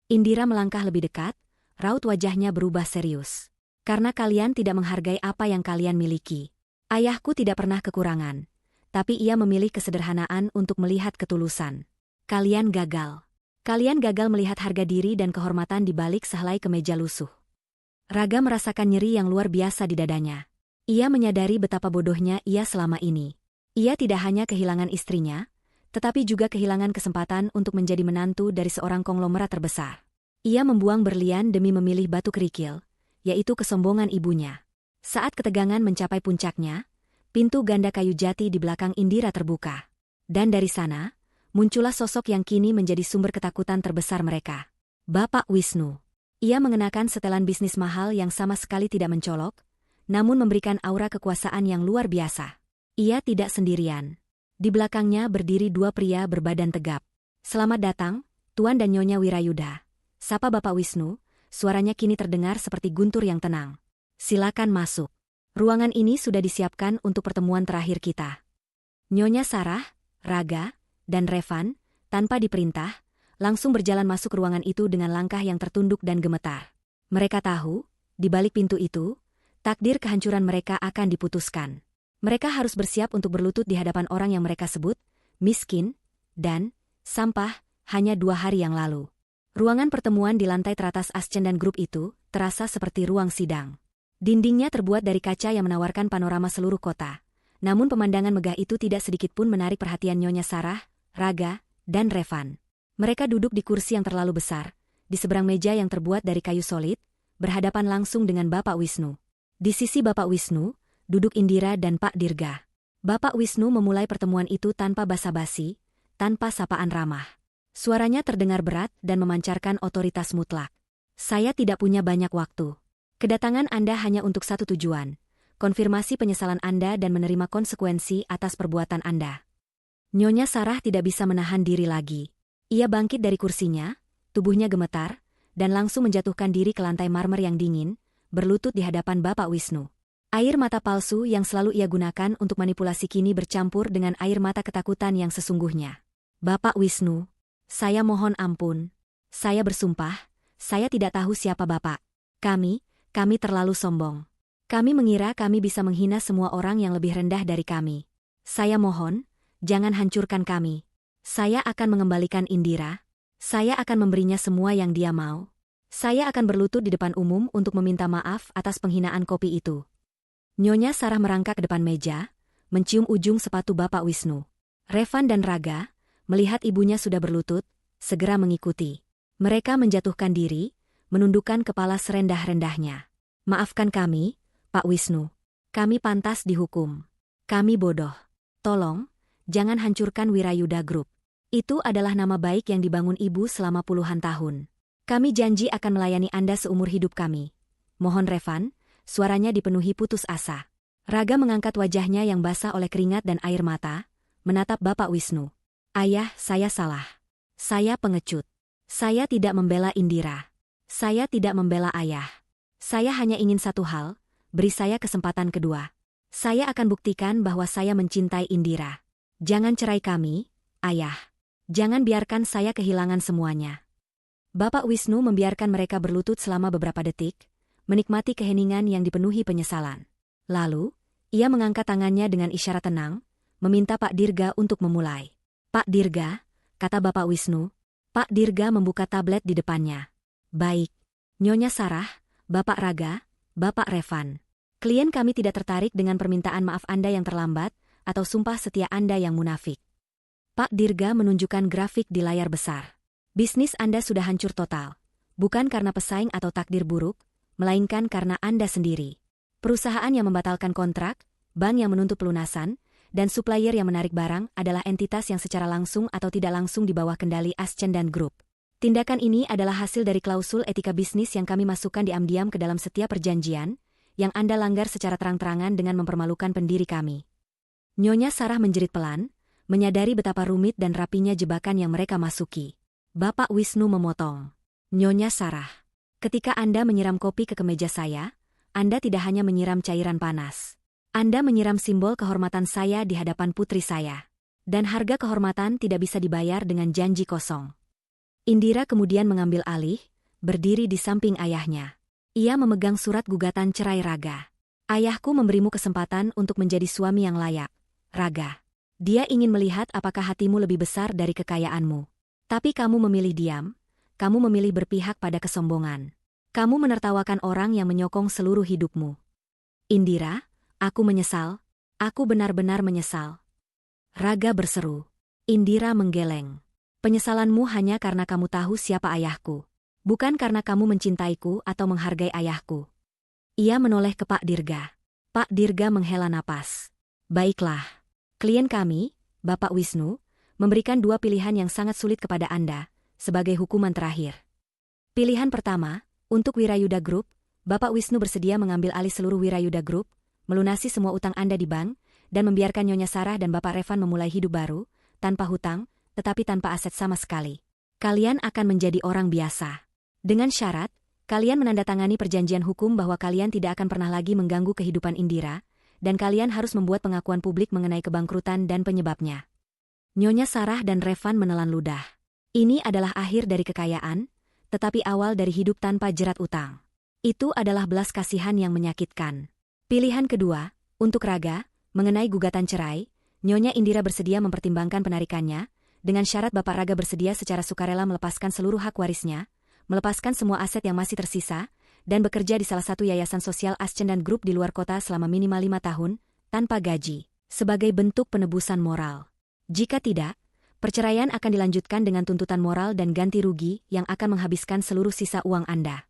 Indira melangkah lebih dekat, raut wajahnya berubah serius. Karena kalian tidak menghargai apa yang kalian miliki. Ayahku tidak pernah kekurangan, tapi ia memilih kesederhanaan untuk melihat ketulusan. Kalian gagal. Kalian gagal melihat harga diri dan kehormatan di balik sehelai kemeja lusuh. Raga merasakan nyeri yang luar biasa di dadanya. Ia menyadari betapa bodohnya ia selama ini. Ia tidak hanya kehilangan istrinya, tetapi juga kehilangan kesempatan untuk menjadi menantu dari seorang konglomerat terbesar. Ia membuang berlian demi memilih batu kerikil, yaitu kesombongan ibunya. Saat ketegangan mencapai puncaknya, pintu ganda kayu jati di belakang Indira terbuka. Dan dari sana, muncullah sosok yang kini menjadi sumber ketakutan terbesar mereka. Bapak Wisnu. Ia mengenakan setelan bisnis mahal yang sama sekali tidak mencolok, namun memberikan aura kekuasaan yang luar biasa. Ia tidak sendirian. Di belakangnya berdiri 2 pria berbadan tegap. Selamat datang, Tuan dan Nyonya Wirayuda. Sapa Bapak Wisnu, suaranya kini terdengar seperti guntur yang tenang. Silakan masuk. Ruangan ini sudah disiapkan untuk pertemuan terakhir kita. Nyonya Sarah, Raga, dan Revan, tanpa diperintah, langsung berjalan masuk ruangan itu dengan langkah yang tertunduk dan gemetar. Mereka tahu, di balik pintu itu, takdir kehancuran mereka akan diputuskan. Mereka harus bersiap untuk berlutut di hadapan orang yang mereka sebut miskin dan sampah hanya 2 hari yang lalu. Ruangan pertemuan di lantai teratas Ascen dan grup itu terasa seperti ruang sidang. Dindingnya terbuat dari kaca yang menawarkan panorama seluruh kota. Namun pemandangan megah itu tidak sedikit pun menarik perhatian Nyonya Sarah, Raga, dan Revan. Mereka duduk di kursi yang terlalu besar, di seberang meja yang terbuat dari kayu solid, berhadapan langsung dengan Bapak Wisnu. Di sisi Bapak Wisnu, duduk Indira dan Pak Dirga. Bapak Wisnu memulai pertemuan itu tanpa basa-basi, tanpa sapaan ramah. Suaranya terdengar berat dan memancarkan otoritas mutlak. Saya tidak punya banyak waktu. Kedatangan Anda hanya untuk satu tujuan, konfirmasi penyesalan Anda dan menerima konsekuensi atas perbuatan Anda. Nyonya Sarah tidak bisa menahan diri lagi. Ia bangkit dari kursinya, tubuhnya gemetar, dan langsung menjatuhkan diri ke lantai marmer yang dingin, berlutut di hadapan Bapak Wisnu. Air mata palsu yang selalu ia gunakan untuk manipulasi kini bercampur dengan air mata ketakutan yang sesungguhnya. Bapak Wisnu, saya mohon ampun. Saya bersumpah, saya tidak tahu siapa Bapak. Kami terlalu sombong. Kami mengira kami bisa menghina semua orang yang lebih rendah dari kami. Saya mohon, jangan hancurkan kami. Saya akan mengembalikan Indira. Saya akan memberinya semua yang dia mau. Saya akan berlutut di depan umum untuk meminta maaf atas penghinaan kopi itu. Nyonya Sarah merangkak ke depan meja, mencium ujung sepatu Bapak Wisnu. Revan dan Raga, melihat ibunya sudah berlutut, segera mengikuti. Mereka menjatuhkan diri, menundukkan kepala serendah-rendahnya. Maafkan kami, Pak Wisnu. Kami pantas dihukum. Kami bodoh. Tolong, jangan hancurkan Wirayuda Group. Itu adalah nama baik yang dibangun ibu selama puluhan tahun. Kami janji akan melayani Anda seumur hidup kami. Mohon Revan, suaranya dipenuhi putus asa. Raga mengangkat wajahnya yang basah oleh keringat dan air mata, menatap Bapak Wisnu. Ayah, saya salah. Saya pengecut. Saya tidak membela Indira. Saya tidak membela ayah. Saya hanya ingin satu hal, beri saya kesempatan kedua. Saya akan buktikan bahwa saya mencintai Indira. Jangan cerai kami, ayah. Jangan biarkan saya kehilangan semuanya. Bapak Wisnu membiarkan mereka berlutut selama beberapa detik, menikmati keheningan yang dipenuhi penyesalan. Lalu, ia mengangkat tangannya dengan isyarat tenang, meminta Pak Dirga untuk memulai. Pak Dirga, kata Bapak Wisnu. Pak Dirga membuka tablet di depannya. Baik. Nyonya Sarah, Bapak Raga, Bapak Revan. Klien kami tidak tertarik dengan permintaan maaf Anda yang terlambat, atau sumpah setia Anda yang munafik. Pak Dirga menunjukkan grafik di layar besar. Bisnis Anda sudah hancur total. Bukan karena pesaing atau takdir buruk, melainkan karena Anda sendiri. Perusahaan yang membatalkan kontrak, bank yang menuntut pelunasan, dan supplier yang menarik barang adalah entitas yang secara langsung atau tidak langsung di bawah kendali Ascen dan Group. Tindakan ini adalah hasil dari klausul etika bisnis yang kami masukkan diam-diam ke dalam setiap perjanjian, yang Anda langgar secara terang-terangan dengan mempermalukan pendiri kami. Nyonya Sarah menjerit pelan, menyadari betapa rumit dan rapinya jebakan yang mereka masuki. Bapak Wisnu memotong. Nyonya Sarah, ketika Anda menyiram kopi ke kemeja saya, Anda tidak hanya menyiram cairan panas. Anda menyiram simbol kehormatan saya di hadapan putri saya. Dan harga kehormatan tidak bisa dibayar dengan janji kosong. Indira kemudian mengambil alih, berdiri di samping ayahnya. Ia memegang surat gugatan cerai Raga. Ayahku memberimu kesempatan untuk menjadi suami yang layak, Raga. Dia ingin melihat apakah hatimu lebih besar dari kekayaanmu. Tapi kamu memilih diam, kamu memilih berpihak pada kesombongan. Kamu menertawakan orang yang menyokong seluruh hidupmu. Indira, aku menyesal, aku benar-benar menyesal. Raga berseru. Indira menggeleng. Penyesalanmu hanya karena kamu tahu siapa ayahku. Bukan karena kamu mencintaiku atau menghargai ayahku. Ia menoleh ke Pak Dirga. Pak Dirga menghela napas. Baiklah. Klien kami, Bapak Wisnu, memberikan dua pilihan yang sangat sulit kepada Anda, sebagai hukuman terakhir. Pilihan pertama, untuk Wirayuda Group, Bapak Wisnu bersedia mengambil alih seluruh Wirayuda Group, melunasi semua utang Anda di bank, dan membiarkan Nyonya Sarah dan Bapak Revan memulai hidup baru, tanpa hutang, tetapi tanpa aset sama sekali. Kalian akan menjadi orang biasa. Dengan syarat, kalian menandatangani perjanjian hukum bahwa kalian tidak akan pernah lagi mengganggu kehidupan Indira, dan kalian harus membuat pengakuan publik mengenai kebangkrutan dan penyebabnya. Nyonya Sarah dan Revan menelan ludah. Ini adalah akhir dari kekayaan, tetapi awal dari hidup tanpa jerat utang. Itu adalah belas kasihan yang menyakitkan. Pilihan kedua, untuk Raga, mengenai gugatan cerai, Nyonya Indira bersedia mempertimbangkan penarikannya, dengan syarat Bapak Raga bersedia secara sukarela melepaskan seluruh hak warisnya, melepaskan semua aset yang masih tersisa, dan bekerja di salah satu yayasan sosial Ascendan Group di luar kota selama minimal 5 tahun, tanpa gaji, sebagai bentuk penebusan moral. Jika tidak, perceraian akan dilanjutkan dengan tuntutan moral dan ganti rugi yang akan menghabiskan seluruh sisa uang Anda.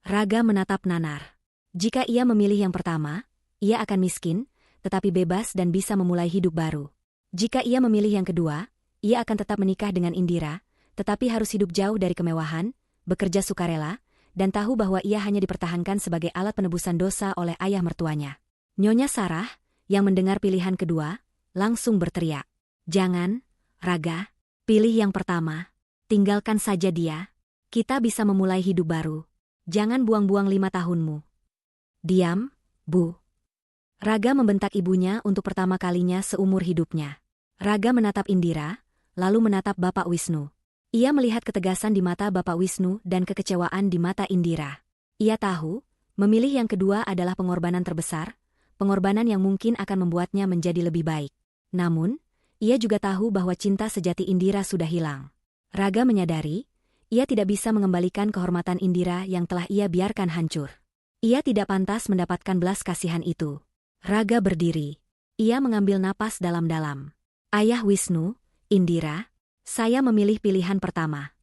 Raga menatap Nanar. Jika ia memilih yang pertama, ia akan miskin, tetapi bebas dan bisa memulai hidup baru. Jika ia memilih yang kedua, ia akan tetap menikah dengan Indira, tetapi harus hidup jauh dari kemewahan, bekerja sukarela, dan tahu bahwa ia hanya dipertahankan sebagai alat penebusan dosa oleh ayah mertuanya. Nyonya Sarah, yang mendengar pilihan kedua, langsung berteriak. Jangan, Raga, pilih yang pertama. Tinggalkan saja dia. Kita bisa memulai hidup baru. Jangan buang-buang 5 tahunmu. Diam, Bu. Raga membentak ibunya untuk pertama kalinya seumur hidupnya. Raga menatap Indira, lalu menatap Bapak Wisnu. Ia melihat ketegasan di mata Bapak Wisnu dan kekecewaan di mata Indira. Ia tahu, memilih yang kedua adalah pengorbanan terbesar, pengorbanan yang mungkin akan membuatnya menjadi lebih baik. Namun, ia juga tahu bahwa cinta sejati Indira sudah hilang. Raga menyadari, ia tidak bisa mengembalikan kehormatan Indira yang telah ia biarkan hancur. Ia tidak pantas mendapatkan belas kasihan itu. Raga berdiri. Ia mengambil napas dalam-dalam. Ayah Wisnu, Indira, saya memilih pilihan pertama.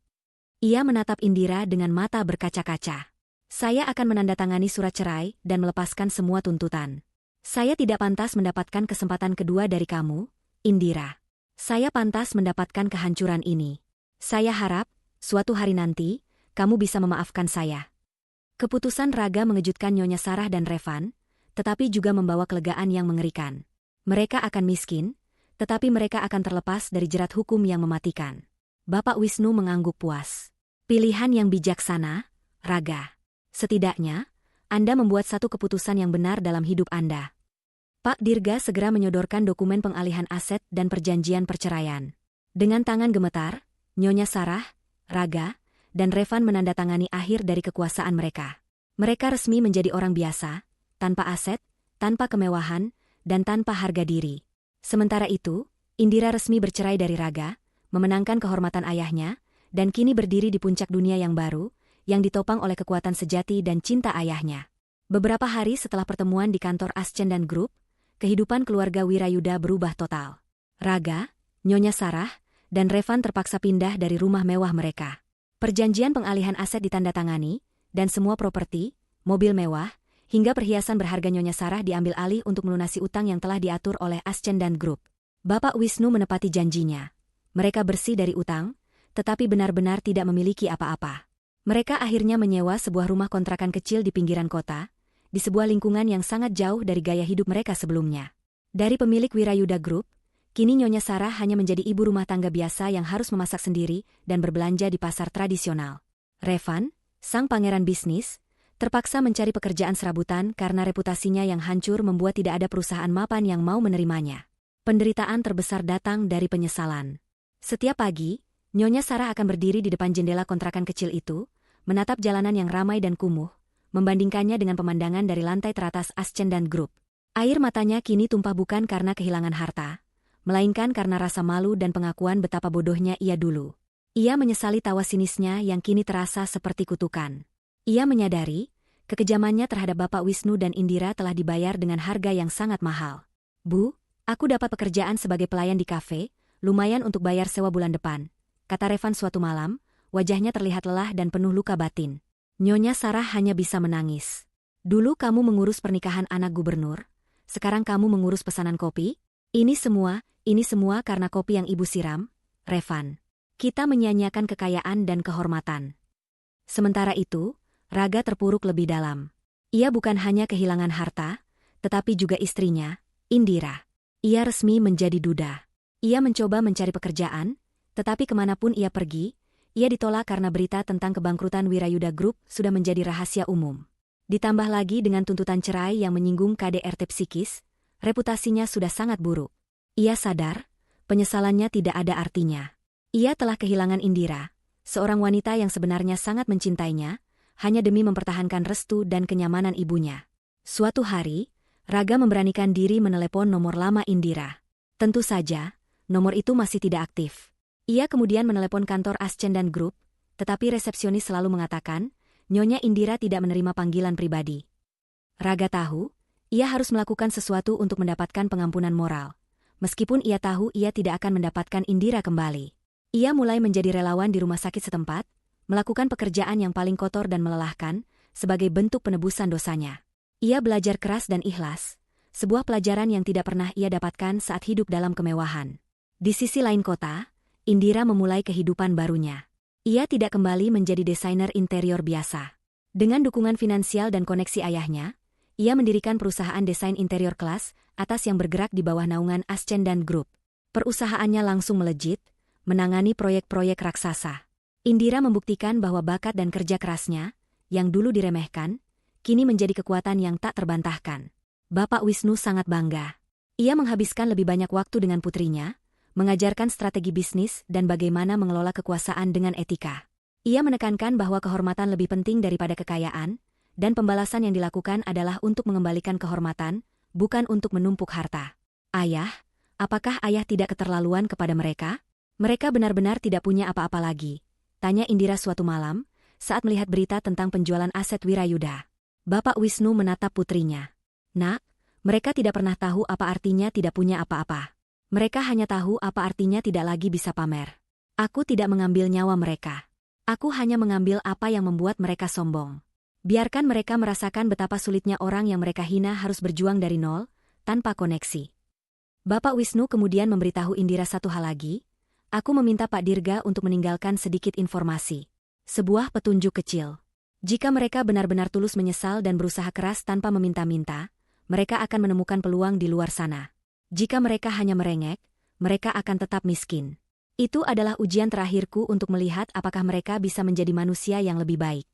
Ia menatap Indira dengan mata berkaca-kaca. Saya akan menandatangani surat cerai dan melepaskan semua tuntutan. Saya tidak pantas mendapatkan kesempatan kedua dari kamu, Indira. Saya pantas mendapatkan kehancuran ini. Saya harap, suatu hari nanti, kamu bisa memaafkan saya. Keputusan Raga mengejutkan Nyonya Sarah dan Revan, tetapi juga membawa kelegaan yang mengerikan. Mereka akan miskin, tetapi mereka akan terlepas dari jerat hukum yang mematikan. Bapak Wisnu mengangguk puas. Pilihan yang bijaksana, Raga. Setidaknya, Anda membuat satu keputusan yang benar dalam hidup Anda. Pak Dirga segera menyodorkan dokumen pengalihan aset dan perjanjian perceraian. Dengan tangan gemetar, Nyonya Sarah, Raga, dan Revan menandatangani akhir dari kekuasaan mereka. Mereka resmi menjadi orang biasa, tanpa aset, tanpa kemewahan, dan tanpa harga diri. Sementara itu, Indira resmi bercerai dari Raga, memenangkan kehormatan ayahnya, dan kini berdiri di puncak dunia yang baru, yang ditopang oleh kekuatan sejati dan cinta ayahnya. Beberapa hari setelah pertemuan di kantor Ascendan Group, kehidupan keluarga Wirayuda berubah total. Raga, Nyonya Sarah, dan Revan terpaksa pindah dari rumah mewah mereka. Perjanjian pengalihan aset ditandatangani, dan semua properti, mobil mewah, hingga perhiasan berharga Nyonya Sarah diambil alih untuk melunasi utang yang telah diatur oleh Ascendan Group. Bapak Wisnu menepati janjinya. Mereka bersih dari utang, tetapi benar-benar tidak memiliki apa-apa. Mereka akhirnya menyewa sebuah rumah kontrakan kecil di pinggiran kota, di sebuah lingkungan yang sangat jauh dari gaya hidup mereka sebelumnya. Dari pemilik Wirayuda Group, kini Nyonya Sarah hanya menjadi ibu rumah tangga biasa yang harus memasak sendiri dan berbelanja di pasar tradisional. Revan, sang pangeran bisnis, terpaksa mencari pekerjaan serabutan karena reputasinya yang hancur membuat tidak ada perusahaan mapan yang mau menerimanya. Penderitaan terbesar datang dari penyesalan. Setiap pagi, Nyonya Sarah akan berdiri di depan jendela kontrakan kecil itu, menatap jalanan yang ramai dan kumuh, membandingkannya dengan pemandangan dari lantai teratas Ascendan Group. Air matanya kini tumpah bukan karena kehilangan harta, melainkan karena rasa malu dan pengakuan betapa bodohnya ia dulu. Ia menyesali tawa sinisnya yang kini terasa seperti kutukan. Ia menyadari, kekejamannya terhadap Bapak Wisnu dan Indira telah dibayar dengan harga yang sangat mahal. Bu, aku dapat pekerjaan sebagai pelayan di kafe, lumayan untuk bayar sewa bulan depan, kata Revan suatu malam, wajahnya terlihat lelah dan penuh luka batin. Nyonya Sarah hanya bisa menangis. Dulu kamu mengurus pernikahan anak gubernur, sekarang kamu mengurus pesanan kopi? Ini semua karena kopi yang ibu siram, Revan. Kita menyia-nyiakan kekayaan dan kehormatan. Sementara itu, Raga terpuruk lebih dalam. Ia bukan hanya kehilangan harta, tetapi juga istrinya, Indira. Ia resmi menjadi duda. Ia mencoba mencari pekerjaan, tetapi kemanapun ia pergi, ia ditolak karena berita tentang kebangkrutan Wirayuda Group sudah menjadi rahasia umum. Ditambah lagi dengan tuntutan cerai yang menyinggung KDRT psikis, reputasinya sudah sangat buruk. Ia sadar, penyesalannya tidak ada artinya. Ia telah kehilangan Indira, seorang wanita yang sebenarnya sangat mencintainya, hanya demi mempertahankan restu dan kenyamanan ibunya. Suatu hari, Raga memberanikan diri menelepon nomor lama Indira. Tentu saja, nomor itu masih tidak aktif. Ia kemudian menelepon kantor Ascendan Group, tetapi resepsionis selalu mengatakan, Nyonya Indira tidak menerima panggilan pribadi. Raga tahu, ia harus melakukan sesuatu untuk mendapatkan pengampunan moral. Meskipun ia tahu ia tidak akan mendapatkan Indira kembali. Ia mulai menjadi relawan di rumah sakit setempat, melakukan pekerjaan yang paling kotor dan melelahkan, sebagai bentuk penebusan dosanya. Ia belajar keras dan ikhlas, sebuah pelajaran yang tidak pernah ia dapatkan saat hidup dalam kemewahan. Di sisi lain kota, Indira memulai kehidupan barunya. Ia tidak kembali menjadi desainer interior biasa. Dengan dukungan finansial dan koneksi ayahnya, ia mendirikan perusahaan desain interior kelas atas yang bergerak di bawah naungan Ascendan Group. Perusahaannya langsung melejit, menangani proyek-proyek raksasa. Indira membuktikan bahwa bakat dan kerja kerasnya, yang dulu diremehkan, kini menjadi kekuatan yang tak terbantahkan. Bapak Wisnu sangat bangga. Ia menghabiskan lebih banyak waktu dengan putrinya, mengajarkan strategi bisnis dan bagaimana mengelola kekuasaan dengan etika. Ia menekankan bahwa kehormatan lebih penting daripada kekayaan, dan pembalasan yang dilakukan adalah untuk mengembalikan kehormatan, bukan untuk menumpuk harta. Ayah, apakah ayah tidak keterlaluan kepada mereka? Mereka benar-benar tidak punya apa-apa lagi, tanya Indira suatu malam, saat melihat berita tentang penjualan aset Wirayuda. Bapak Wisnu menatap putrinya. Nak, mereka tidak pernah tahu apa artinya tidak punya apa-apa. Mereka hanya tahu apa artinya tidak lagi bisa pamer. Aku tidak mengambil nyawa mereka. Aku hanya mengambil apa yang membuat mereka sombong. Biarkan mereka merasakan betapa sulitnya orang yang mereka hina harus berjuang dari nol, tanpa koneksi. Bapak Wisnu kemudian memberitahu Indira satu hal lagi. Aku meminta Pak Dirga untuk meninggalkan sedikit informasi. Sebuah petunjuk kecil. Jika mereka benar-benar tulus menyesal dan berusaha keras tanpa meminta-minta, mereka akan menemukan peluang di luar sana. Jika mereka hanya merengek, mereka akan tetap miskin. Itu adalah ujian terakhirku untuk melihat apakah mereka bisa menjadi manusia yang lebih baik.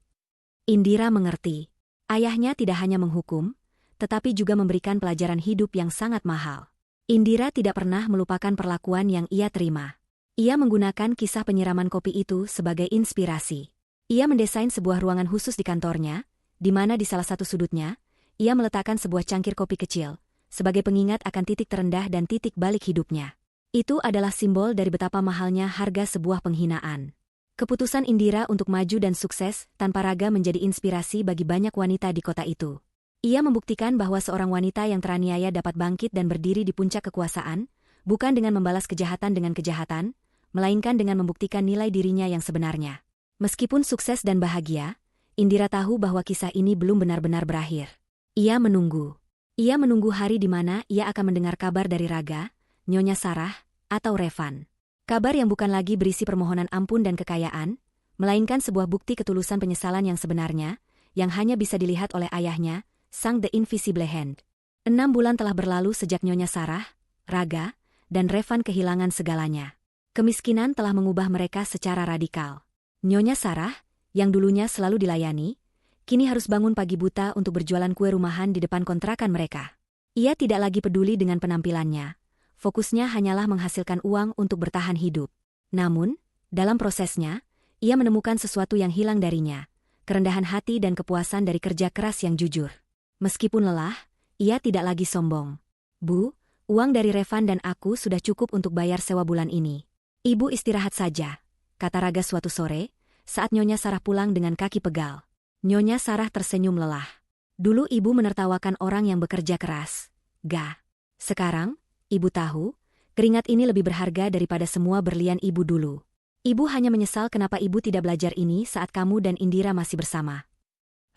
Indira mengerti. Ayahnya tidak hanya menghukum, tetapi juga memberikan pelajaran hidup yang sangat mahal. Indira tidak pernah melupakan perlakuan yang ia terima. Ia menggunakan kisah penyiraman kopi itu sebagai inspirasi. Ia mendesain sebuah ruangan khusus di kantornya, di mana di salah satu sudutnya, ia meletakkan sebuah cangkir kopi kecil, sebagai pengingat akan titik terendah dan titik balik hidupnya. Itu adalah simbol dari betapa mahalnya harga sebuah penghinaan. Keputusan Indira untuk maju dan sukses tanpa raga menjadi inspirasi bagi banyak wanita di kota itu. Ia membuktikan bahwa seorang wanita yang teraniaya dapat bangkit dan berdiri di puncak kekuasaan, bukan dengan membalas kejahatan dengan kejahatan, melainkan dengan membuktikan nilai dirinya yang sebenarnya. Meskipun sukses dan bahagia, Indira tahu bahwa kisah ini belum benar-benar berakhir. Ia menunggu. Ia menunggu hari di mana ia akan mendengar kabar dari Raga, Nyonya Sarah, atau Revan. Kabar yang bukan lagi berisi permohonan ampun dan kekayaan, melainkan sebuah bukti ketulusan penyesalan yang sebenarnya, yang hanya bisa dilihat oleh ayahnya, sang The Invisible Hand. 6 bulan telah berlalu sejak Nyonya Sarah, Raga, dan Revan kehilangan segalanya. Kemiskinan telah mengubah mereka secara radikal. Nyonya Sarah, yang dulunya selalu dilayani, kini harus bangun pagi buta untuk berjualan kue rumahan di depan kontrakan mereka. Ia tidak lagi peduli dengan penampilannya. Fokusnya hanyalah menghasilkan uang untuk bertahan hidup. Namun, dalam prosesnya, ia menemukan sesuatu yang hilang darinya, kerendahan hati dan kepuasan dari kerja keras yang jujur. Meskipun lelah, ia tidak lagi sombong. Bu, uang dari Revan dan aku sudah cukup untuk bayar sewa bulan ini. Ibu istirahat saja, kata Raga suatu sore, saat Nyonya Sarah pulang dengan kaki pegal. Nyonya Sarah tersenyum lelah. Dulu ibu menertawakan orang yang bekerja keras. Gah. Sekarang, ibu tahu, keringat ini lebih berharga daripada semua berlian ibu dulu. Ibu hanya menyesal kenapa ibu tidak belajar ini saat kamu dan Indira masih bersama.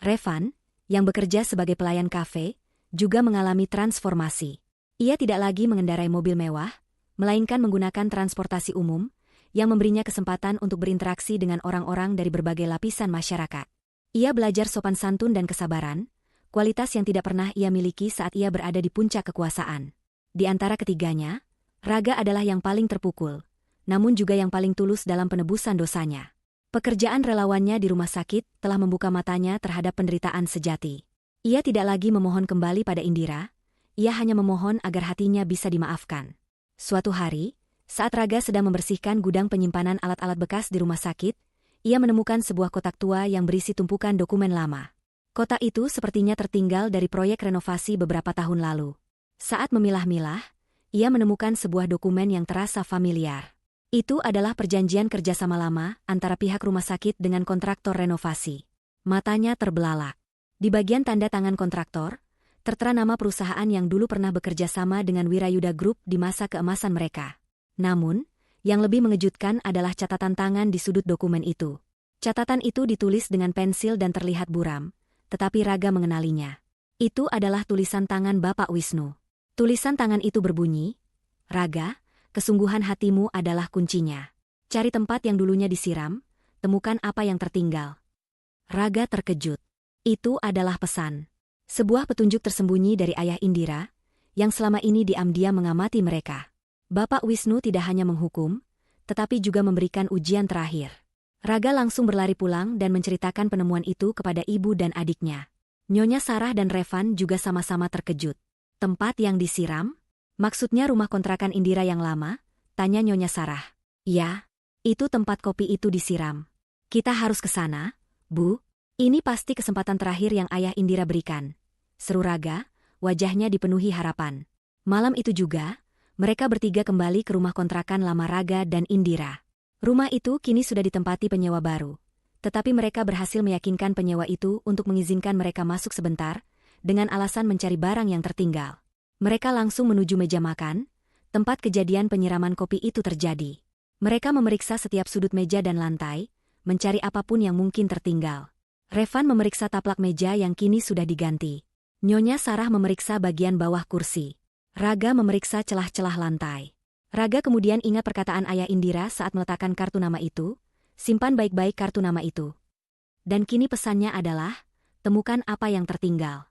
Revan, yang bekerja sebagai pelayan kafe, juga mengalami transformasi. Ia tidak lagi mengendarai mobil mewah, melainkan menggunakan transportasi umum, yang memberinya kesempatan untuk berinteraksi dengan orang-orang dari berbagai lapisan masyarakat. Ia belajar sopan santun dan kesabaran, kualitas yang tidak pernah ia miliki saat ia berada di puncak kekuasaan. Di antara ketiganya, Raga adalah yang paling terpukul, namun juga yang paling tulus dalam penebusan dosanya. Pekerjaan relawannya di rumah sakit telah membuka matanya terhadap penderitaan sejati. Ia tidak lagi memohon kembali pada Indira, ia hanya memohon agar hatinya bisa dimaafkan. Suatu hari, saat Raga sedang membersihkan gudang penyimpanan alat-alat bekas di rumah sakit, ia menemukan sebuah kotak tua yang berisi tumpukan dokumen lama. Kotak itu sepertinya tertinggal dari proyek renovasi beberapa tahun lalu. Saat memilah-milah, ia menemukan sebuah dokumen yang terasa familiar. Itu adalah perjanjian kerjasama lama antara pihak rumah sakit dengan kontraktor renovasi. Matanya terbelalak. Di bagian tanda tangan kontraktor, tertera nama perusahaan yang dulu pernah bekerja sama dengan Wirayuda Group di masa keemasan mereka. Namun, yang lebih mengejutkan adalah catatan tangan di sudut dokumen itu. Catatan itu ditulis dengan pensil dan terlihat buram, tetapi Raga mengenalinya. Itu adalah tulisan tangan Bapak Wisnu. Tulisan tangan itu berbunyi, "Raga, kesungguhan hatimu adalah kuncinya. Cari tempat yang dulunya disiram, temukan apa yang tertinggal." Raga terkejut. Itu adalah pesan. Sebuah petunjuk tersembunyi dari ayah Indira, yang selama ini diam-diam mengamati mereka. Bapak Wisnu tidak hanya menghukum, tetapi juga memberikan ujian terakhir. Raga langsung berlari pulang dan menceritakan penemuan itu kepada ibu dan adiknya. Nyonya Sarah dan Revan juga sama-sama terkejut. Tempat yang disiram? Maksudnya rumah kontrakan Indira yang lama? Tanya Nyonya Sarah. Ya, itu tempat kopi itu disiram. Kita harus ke sana, Bu. Ini pasti kesempatan terakhir yang ayah Indira berikan. Seru Raga, wajahnya dipenuhi harapan. Malam itu juga, mereka bertiga kembali ke rumah kontrakan lama Raga dan Indira. Rumah itu kini sudah ditempati penyewa baru. Tetapi mereka berhasil meyakinkan penyewa itu untuk mengizinkan mereka masuk sebentar, dengan alasan mencari barang yang tertinggal. Mereka langsung menuju meja makan, tempat kejadian penyiraman kopi itu terjadi. Mereka memeriksa setiap sudut meja dan lantai, mencari apapun yang mungkin tertinggal. Revan memeriksa taplak meja yang kini sudah diganti. Nyonya Sarah memeriksa bagian bawah kursi. Raga memeriksa celah-celah lantai. Raga kemudian ingat perkataan ayah Indira saat meletakkan kartu nama itu, simpan baik-baik kartu nama itu. Dan kini pesannya adalah, temukan apa yang tertinggal.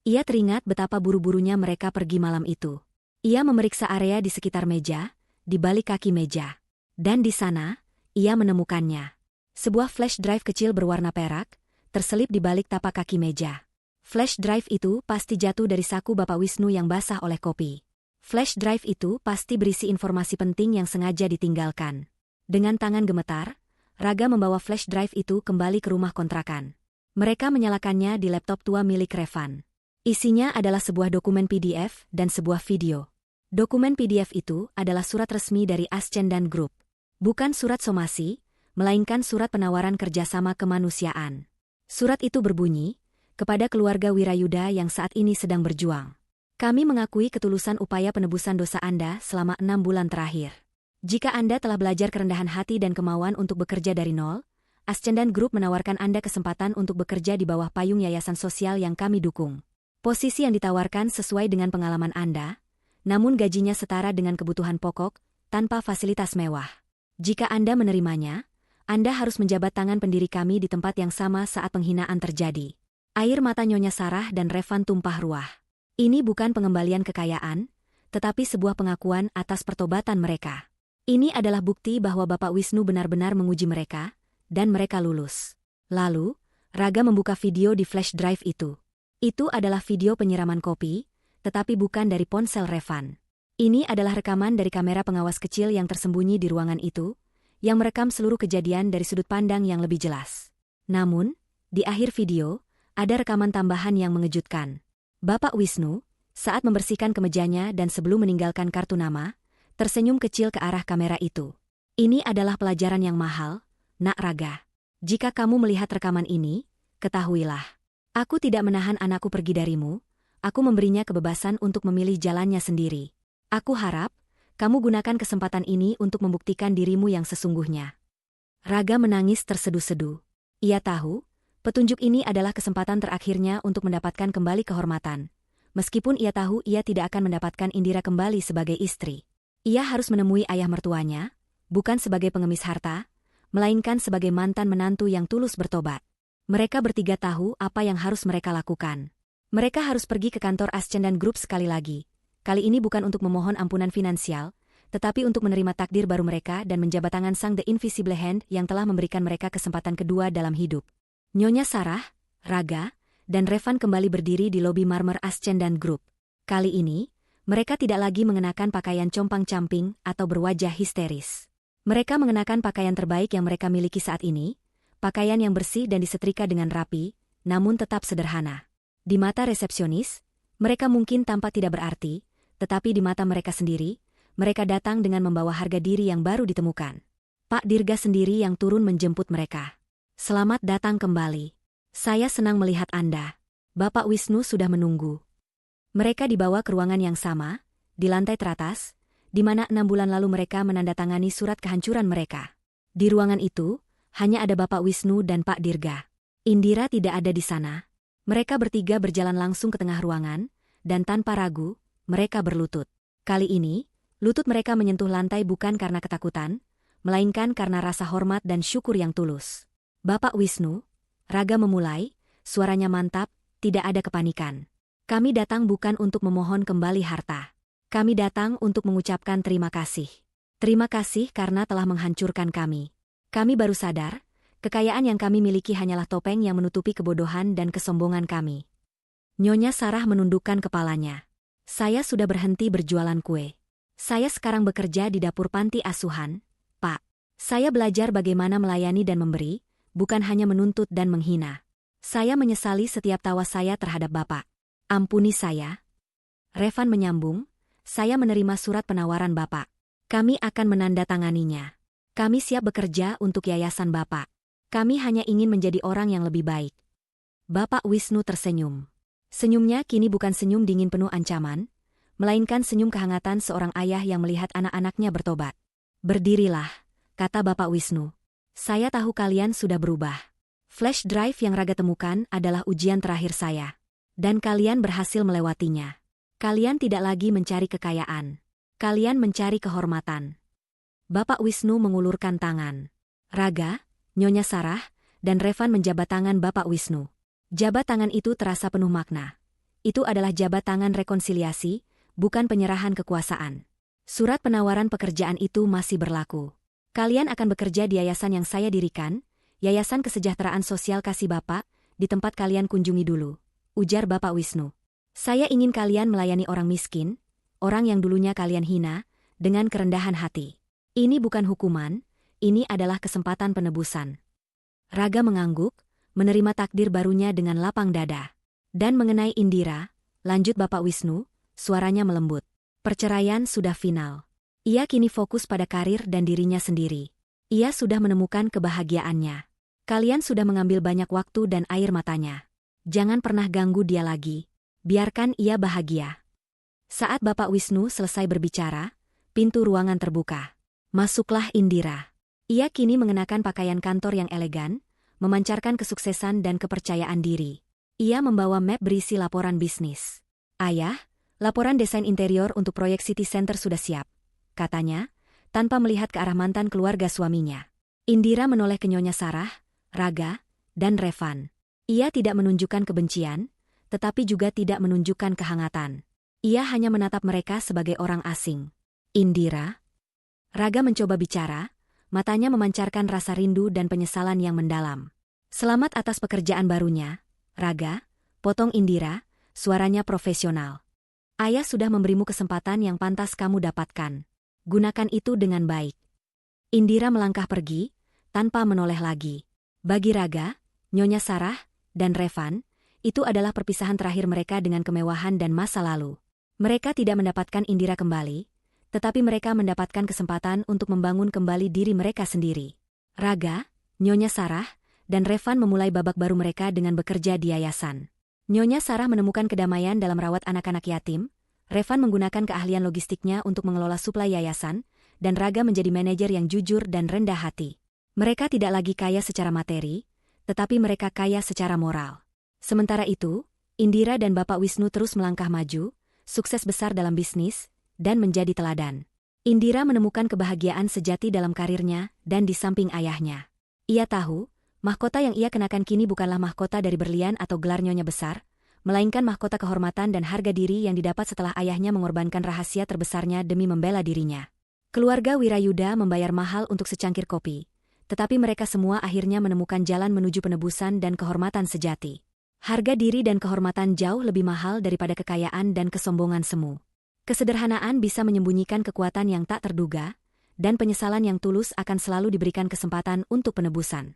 Ia teringat betapa buru-burunya mereka pergi malam itu. Ia memeriksa area di sekitar meja, di balik kaki meja. Dan di sana, ia menemukannya. Sebuah flash drive kecil berwarna perak, terselip di balik tapak kaki meja. Flash drive itu pasti jatuh dari saku Bapak Wisnu yang basah oleh kopi. Flash drive itu pasti berisi informasi penting yang sengaja ditinggalkan. Dengan tangan gemetar, Raga membawa flash drive itu kembali ke rumah kontrakan. Mereka menyalakannya di laptop tua milik Revan. Isinya adalah sebuah dokumen PDF dan sebuah video. Dokumen PDF itu adalah surat resmi dari Ascendan Group. Bukan surat somasi, melainkan surat penawaran kerjasama kemanusiaan. Surat itu berbunyi, kepada keluarga Wirayuda yang saat ini sedang berjuang. Kami mengakui ketulusan upaya penebusan dosa Anda selama 6 bulan terakhir. Jika Anda telah belajar kerendahan hati dan kemauan untuk bekerja dari nol, Ascendan Group menawarkan Anda kesempatan untuk bekerja di bawah payung yayasan sosial yang kami dukung. Posisi yang ditawarkan sesuai dengan pengalaman Anda, namun gajinya setara dengan kebutuhan pokok, tanpa fasilitas mewah. Jika Anda menerimanya, Anda harus menjabat tangan pendiri kami di tempat yang sama saat penghinaan terjadi. Air mata Nyonya Sarah dan Revan tumpah ruah. Ini bukan pengembalian kekayaan, tetapi sebuah pengakuan atas pertobatan mereka. Ini adalah bukti bahwa Bapak Wisnu benar-benar menguji mereka, dan mereka lulus. Lalu, Raga membuka video di flash drive itu. Itu adalah video penyiraman kopi, tetapi bukan dari ponsel Revan. Ini adalah rekaman dari kamera pengawas kecil yang tersembunyi di ruangan itu, yang merekam seluruh kejadian dari sudut pandang yang lebih jelas. Namun, di akhir video, ada rekaman tambahan yang mengejutkan. Bapak Wisnu, saat membersihkan kemejanya dan sebelum meninggalkan kartu nama, tersenyum kecil ke arah kamera itu. Ini adalah pelajaran yang mahal, Nak Raga. Jika kamu melihat rekaman ini, ketahuilah. Aku tidak menahan anakku pergi darimu, aku memberinya kebebasan untuk memilih jalannya sendiri. Aku harap, kamu gunakan kesempatan ini untuk membuktikan dirimu yang sesungguhnya. Raga menangis terseduh-seduh. Ia tahu, petunjuk ini adalah kesempatan terakhirnya untuk mendapatkan kembali kehormatan. Meskipun ia tahu ia tidak akan mendapatkan Indira kembali sebagai istri. Ia harus menemui ayah mertuanya, bukan sebagai pengemis harta, melainkan sebagai mantan menantu yang tulus bertobat. Mereka bertiga tahu apa yang harus mereka lakukan. Mereka harus pergi ke kantor Ascendan Group sekali lagi. Kali ini bukan untuk memohon ampunan finansial, tetapi untuk menerima takdir baru mereka dan menjabat tangan Sang The Invisible Hand yang telah memberikan mereka kesempatan kedua dalam hidup. Nyonya Sarah, Raga, dan Revan kembali berdiri di lobi marmer Ascendan Group. Kali ini, mereka tidak lagi mengenakan pakaian compang-camping atau berwajah histeris. Mereka mengenakan pakaian terbaik yang mereka miliki saat ini, pakaian yang bersih dan disetrika dengan rapi, namun tetap sederhana. Di mata resepsionis, mereka mungkin tampak tidak berarti, tetapi di mata mereka sendiri, mereka datang dengan membawa harga diri yang baru ditemukan. Pak Dirga sendiri yang turun menjemput mereka. Selamat datang kembali. Saya senang melihat Anda. Bapak Wisnu sudah menunggu. Mereka dibawa ke ruangan yang sama, di lantai teratas, di mana 6 bulan lalu mereka menandatangani surat kehancuran mereka. Di ruangan itu, hanya ada Bapak Wisnu dan Pak Dirga. Indira tidak ada di sana. Mereka bertiga berjalan langsung ke tengah ruangan, dan tanpa ragu, mereka berlutut. Kali ini, lutut mereka menyentuh lantai bukan karena ketakutan, melainkan karena rasa hormat dan syukur yang tulus. Bapak Wisnu, Raga memulai, suaranya mantap, tidak ada kepanikan. Kami datang bukan untuk memohon kembali harta. Kami datang untuk mengucapkan terima kasih. Terima kasih karena telah menghancurkan kami. Kami baru sadar, kekayaan yang kami miliki hanyalah topeng yang menutupi kebodohan dan kesombongan kami. Nyonya Sarah menundukkan kepalanya. Saya sudah berhenti berjualan kue. Saya sekarang bekerja di dapur panti asuhan, Pak. Saya belajar bagaimana melayani dan memberi, bukan hanya menuntut dan menghina. Saya menyesali setiap tawa saya terhadap Bapak. Ampuni saya. Revan menyambung, saya menerima surat penawaran Bapak. Kami akan menandatanganinya. Kami siap bekerja untuk yayasan Bapak. Kami hanya ingin menjadi orang yang lebih baik. Bapak Wisnu tersenyum. Senyumnya kini bukan senyum dingin penuh ancaman, melainkan senyum kehangatan seorang ayah yang melihat anak-anaknya bertobat. Berdirilah, kata Bapak Wisnu. Saya tahu kalian sudah berubah. Flash drive yang Raga temukan adalah ujian terakhir saya. Dan kalian berhasil melewatinya. Kalian tidak lagi mencari kekayaan. Kalian mencari kehormatan. Bapak Wisnu mengulurkan tangan. Raga, Nyonya Sarah, dan Revan menjabat tangan Bapak Wisnu. Jabat tangan itu terasa penuh makna. Itu adalah jabat tangan rekonsiliasi, bukan penyerahan kekuasaan. Surat penawaran pekerjaan itu masih berlaku. Kalian akan bekerja di yayasan yang saya dirikan, Yayasan Kesejahteraan Sosial Kasih Bapak, di tempat kalian kunjungi dulu. Ujar Bapak Wisnu. Saya ingin kalian melayani orang miskin, orang yang dulunya kalian hina, dengan kerendahan hati. Ini bukan hukuman, ini adalah kesempatan penebusan. Raga mengangguk, menerima takdir barunya dengan lapang dada. Dan mengenai Indira, lanjut Bapak Wisnu, suaranya melembut. Perceraian sudah final. Ia kini fokus pada karir dan dirinya sendiri. Ia sudah menemukan kebahagiaannya. Kalian sudah mengambil banyak waktu dan air matanya. Jangan pernah ganggu dia lagi. Biarkan ia bahagia. Saat Bapak Wisnu selesai berbicara, pintu ruangan terbuka. Masuklah Indira. Ia kini mengenakan pakaian kantor yang elegan, memancarkan kesuksesan dan kepercayaan diri. Ia membawa map berisi laporan bisnis. Ayah, laporan desain interior untuk proyek City Center sudah siap, katanya, tanpa melihat ke arah mantan keluarga suaminya. Indira menoleh ke Nyonya Sarah, Raga, dan Revan. Ia tidak menunjukkan kebencian, tetapi juga tidak menunjukkan kehangatan. Ia hanya menatap mereka sebagai orang asing. Indira? Raga mencoba bicara, matanya memancarkan rasa rindu dan penyesalan yang mendalam. Selamat atas pekerjaan barunya, Raga, potong Indira, suaranya profesional. Ayah sudah memberimu kesempatan yang pantas kamu dapatkan. Gunakan itu dengan baik. Indira melangkah pergi, tanpa menoleh lagi. Bagi Raga, Nyonya Sarah, dan Revan, itu adalah perpisahan terakhir mereka dengan kemewahan dan masa lalu. Mereka tidak mendapatkan Indira kembali, tetapi mereka mendapatkan kesempatan untuk membangun kembali diri mereka sendiri. Raga, Nyonya Sarah, dan Revan memulai babak baru mereka dengan bekerja di yayasan. Nyonya Sarah menemukan kedamaian dalam rawat anak-anak yatim, Revan menggunakan keahlian logistiknya untuk mengelola suplai yayasan, dan Raga menjadi manajer yang jujur dan rendah hati. Mereka tidak lagi kaya secara materi, tetapi mereka kaya secara moral. Sementara itu, Indira dan Bapak Wisnu terus melangkah maju, sukses besar dalam bisnis, dan menjadi teladan. Indira menemukan kebahagiaan sejati dalam karirnya dan di samping ayahnya. Ia tahu, mahkota yang ia kenakan kini bukanlah mahkota dari berlian atau gelar nyonya besar, melainkan mahkota kehormatan dan harga diri yang didapat setelah ayahnya mengorbankan rahasia terbesarnya demi membela dirinya. Keluarga Wirayuda membayar mahal untuk secangkir kopi, tetapi mereka semua akhirnya menemukan jalan menuju penebusan dan kehormatan sejati. Harga diri dan kehormatan jauh lebih mahal daripada kekayaan dan kesombongan semu. Kesederhanaan bisa menyembunyikan kekuatan yang tak terduga, dan penyesalan yang tulus akan selalu diberikan kesempatan untuk penebusan.